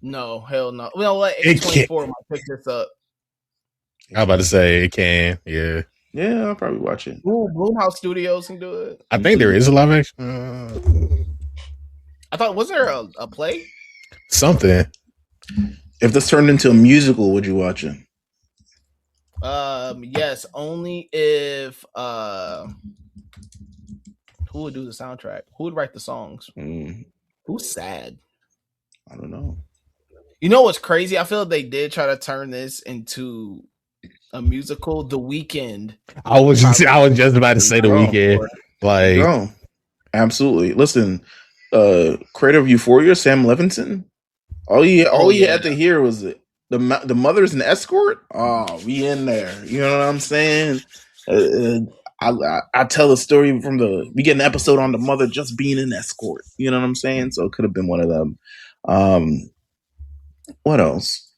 Speaker 2: No, hell no. You know what? A24 might pick this up.
Speaker 3: I was about to say it can. Yeah.
Speaker 1: Yeah, I'll probably watch it.
Speaker 2: Bloomhouse Studios can do it.
Speaker 3: I think there is a live action.
Speaker 2: I thought, was there a play?
Speaker 3: Something.
Speaker 1: If this turned into a musical, would you watch it?
Speaker 2: Yes, only if who would do the soundtrack? Who would write the songs? Who's sad?
Speaker 1: I don't know.
Speaker 2: You know what's crazy? I feel like they did try to turn this into a musical. The Weeknd.
Speaker 3: I was just about to say The Weeknd. Like,
Speaker 1: absolutely. Listen, creator of Euphoria, Sam Levinson. All you had to hear was it. The mother's an escort. Oh, we in there. You know what I'm saying? I tell a story we get an episode on the mother just being an escort. You know what I'm saying? So it could have been one of them. What else?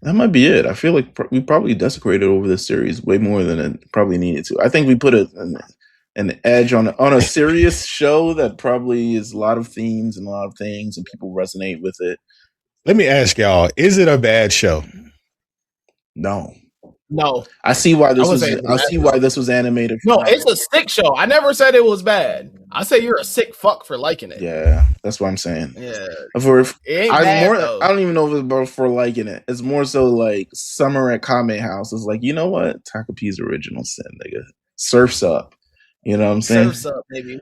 Speaker 1: That might be it. I feel like we probably desecrated over this series way more than it probably needed to. I think we put an edge on a serious show that probably is a lot of themes and a lot of things, and people resonate with it.
Speaker 3: Let me ask y'all: is it a bad show?
Speaker 1: No.
Speaker 2: I
Speaker 1: see why this was animated.
Speaker 2: No, it's a sick show. I never said it was bad. I say you're a sick fuck for liking it.
Speaker 1: Yeah, that's what I'm saying.
Speaker 2: Yeah,
Speaker 1: I don't even know if it's about for liking it. It's more so like Summer at Kame House. It's like, you know what? Takopi's original sin, nigga. Surf's up. You know what I'm saying?
Speaker 2: Surf's up, baby.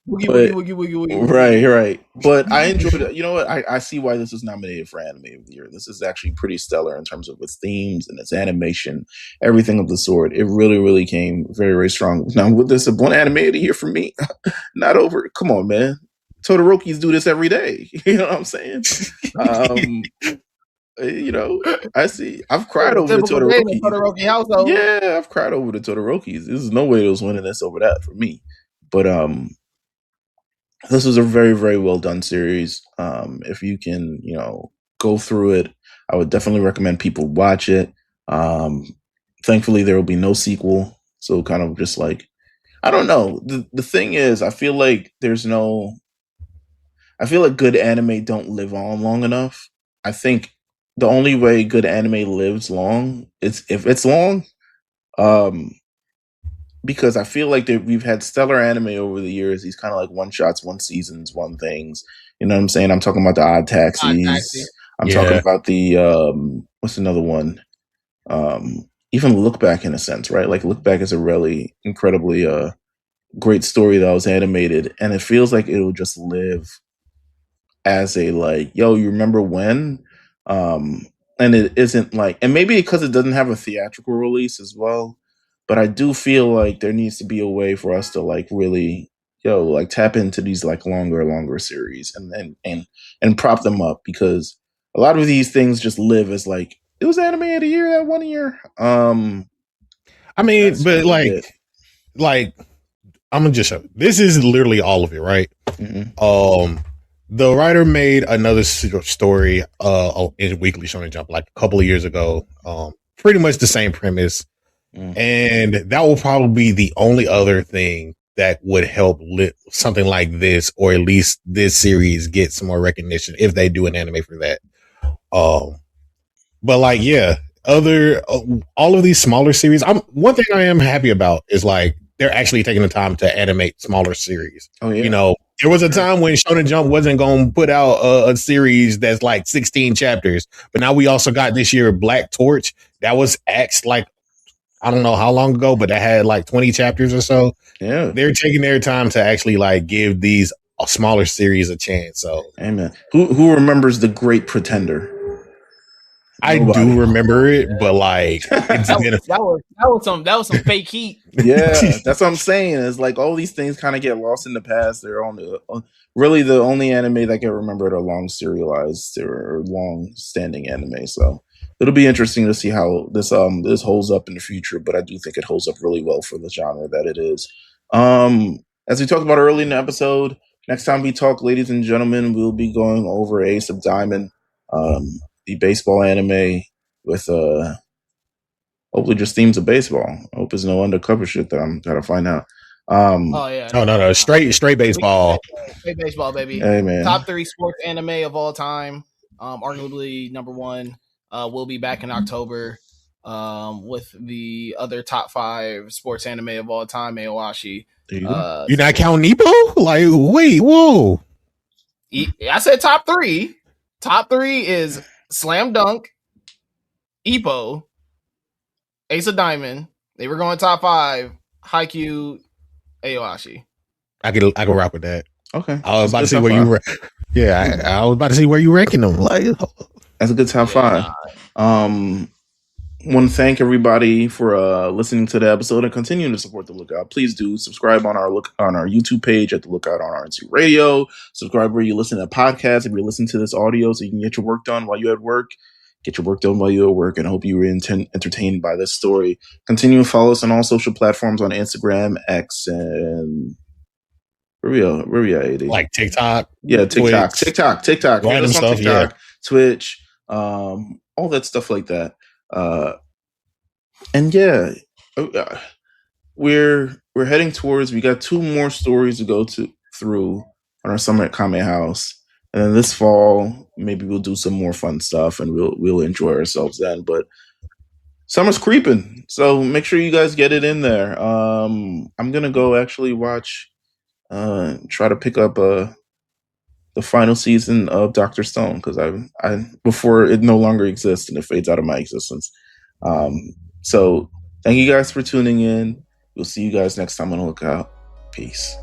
Speaker 1: Woogie. Right. But I enjoyed it. You know what? I see why this was nominated for Anime of the Year. This is actually pretty stellar in terms of its themes and its animation, everything of the sort. It really, really came very, very strong. Now, with this one Anime of the Year for me, not over. Come on, man. Todorokis do this every day. You know what I'm saying? You know, I've cried over the
Speaker 2: Todoroki household.
Speaker 1: Yeah, I've cried over the Todorokis. There's no way it was winning this over that for me. But this was a very, very well done series. If you can, you know, go through it, I would definitely recommend people watch it. Thankfully, there will be no sequel. So kind of just like, I don't know. The thing is, I feel like good anime don't live on long enough. I think the only way good anime lives long is if it's long. Because I feel like we've had stellar anime over the years. These kind of like one shots, one seasons, one things. You know what I'm saying? I'm talking about the Odd Taxis. I'm talking about the what's another one? Even Look Back in a sense, right? Like Look Back is a really incredibly great story that was animated, and it feels like it'll just live as a like, yo, you remember when? And it isn't like, and maybe because it doesn't have a theatrical release as well. But I do feel like there needs to be a way for us to like really, like tap into these like longer series and prop them up, because a lot of these things just live as like, it was Anime of the Year that 1 year.
Speaker 3: I mean, but like I'm gonna just show. This is literally all of it, right? Mm-hmm. The writer made another story in Weekly Shonen Jump like a couple of years ago. Pretty much the same premise. And that will probably be the only other thing that would help something like this, or at least this series, get some more recognition if they do an anime for that. But like, yeah, all of these smaller series. One thing I am happy about is like they're actually taking the time to animate smaller series. Oh yeah. You know, there was a time when Shonen Jump wasn't going to put out a series that's like 16 chapters, but now we also got this year Black Torch that was I don't know how long ago, but that had like 20 chapters or so.
Speaker 1: Yeah,
Speaker 3: they're taking their time to actually like give these smaller series a chance. So,
Speaker 1: amen. Who remembers The Great Pretender?
Speaker 3: I do remember it, but like
Speaker 2: that was some fake heat.
Speaker 1: Yeah, that's what I'm saying. It's like all these things kind of get lost in the past. They're on really the only anime that get remembered are long serialized or long standing anime. So it'll be interesting to see how this holds up in the future. But I do think it holds up really well for the genre that it is. As we talked about early in the episode, next time we talk, ladies and gentlemen, we'll be going over Ace of Diamond, the baseball anime with hopefully just themes of baseball. I hope there's no undercover shit that I'm gotta find out.
Speaker 3: No, straight baseball.
Speaker 2: Straight baseball, baby.
Speaker 1: Hey, man.
Speaker 2: Top 3 sports anime of all time. Arguably number 1. We'll be back in October with the other top 5 sports anime of all time, Aowashi.
Speaker 3: You're not counting Ippo? Like, wait, whoa.
Speaker 2: I said top 3. Top 3 is Slam Dunk, Ippo, Ace of Diamond. They were going top 5. Haikyuu, Aowashi.
Speaker 3: I could rock with that.
Speaker 1: Okay.
Speaker 3: I was about to see where you were. Yeah, I was about to see where you ranking them. Like,
Speaker 1: that's a good top 5. Want to thank everybody for listening to the episode and continuing to support The Lookout. Please do subscribe on our YouTube page at The Lookout on RNC Radio. Subscribe where you listen to podcasts. If you're listening to this audio, so you can get your work done while you're at work. Get your work done while you're at work, and I hope you were entertained by this story. Continue to follow us on all social platforms on Instagram, X, and where we at, AD?
Speaker 3: Like TikTok.
Speaker 1: Yeah, TikTok.
Speaker 3: Random stuff, TikTok, yeah.
Speaker 1: Twitch, all that stuff like that. And yeah, we're heading towards. We got 2 more stories to go through on our summer at Kame House. And then this fall, maybe we'll do some more fun stuff and we'll enjoy ourselves then. But summer's creeping, so make sure you guys get it in there. I'm gonna go actually watch, try to pick up the final season of Dr. Stone because I before it no longer exists and it fades out of my existence. So thank you guys for tuning in. We'll see you guys next time on The Lookout. Peace.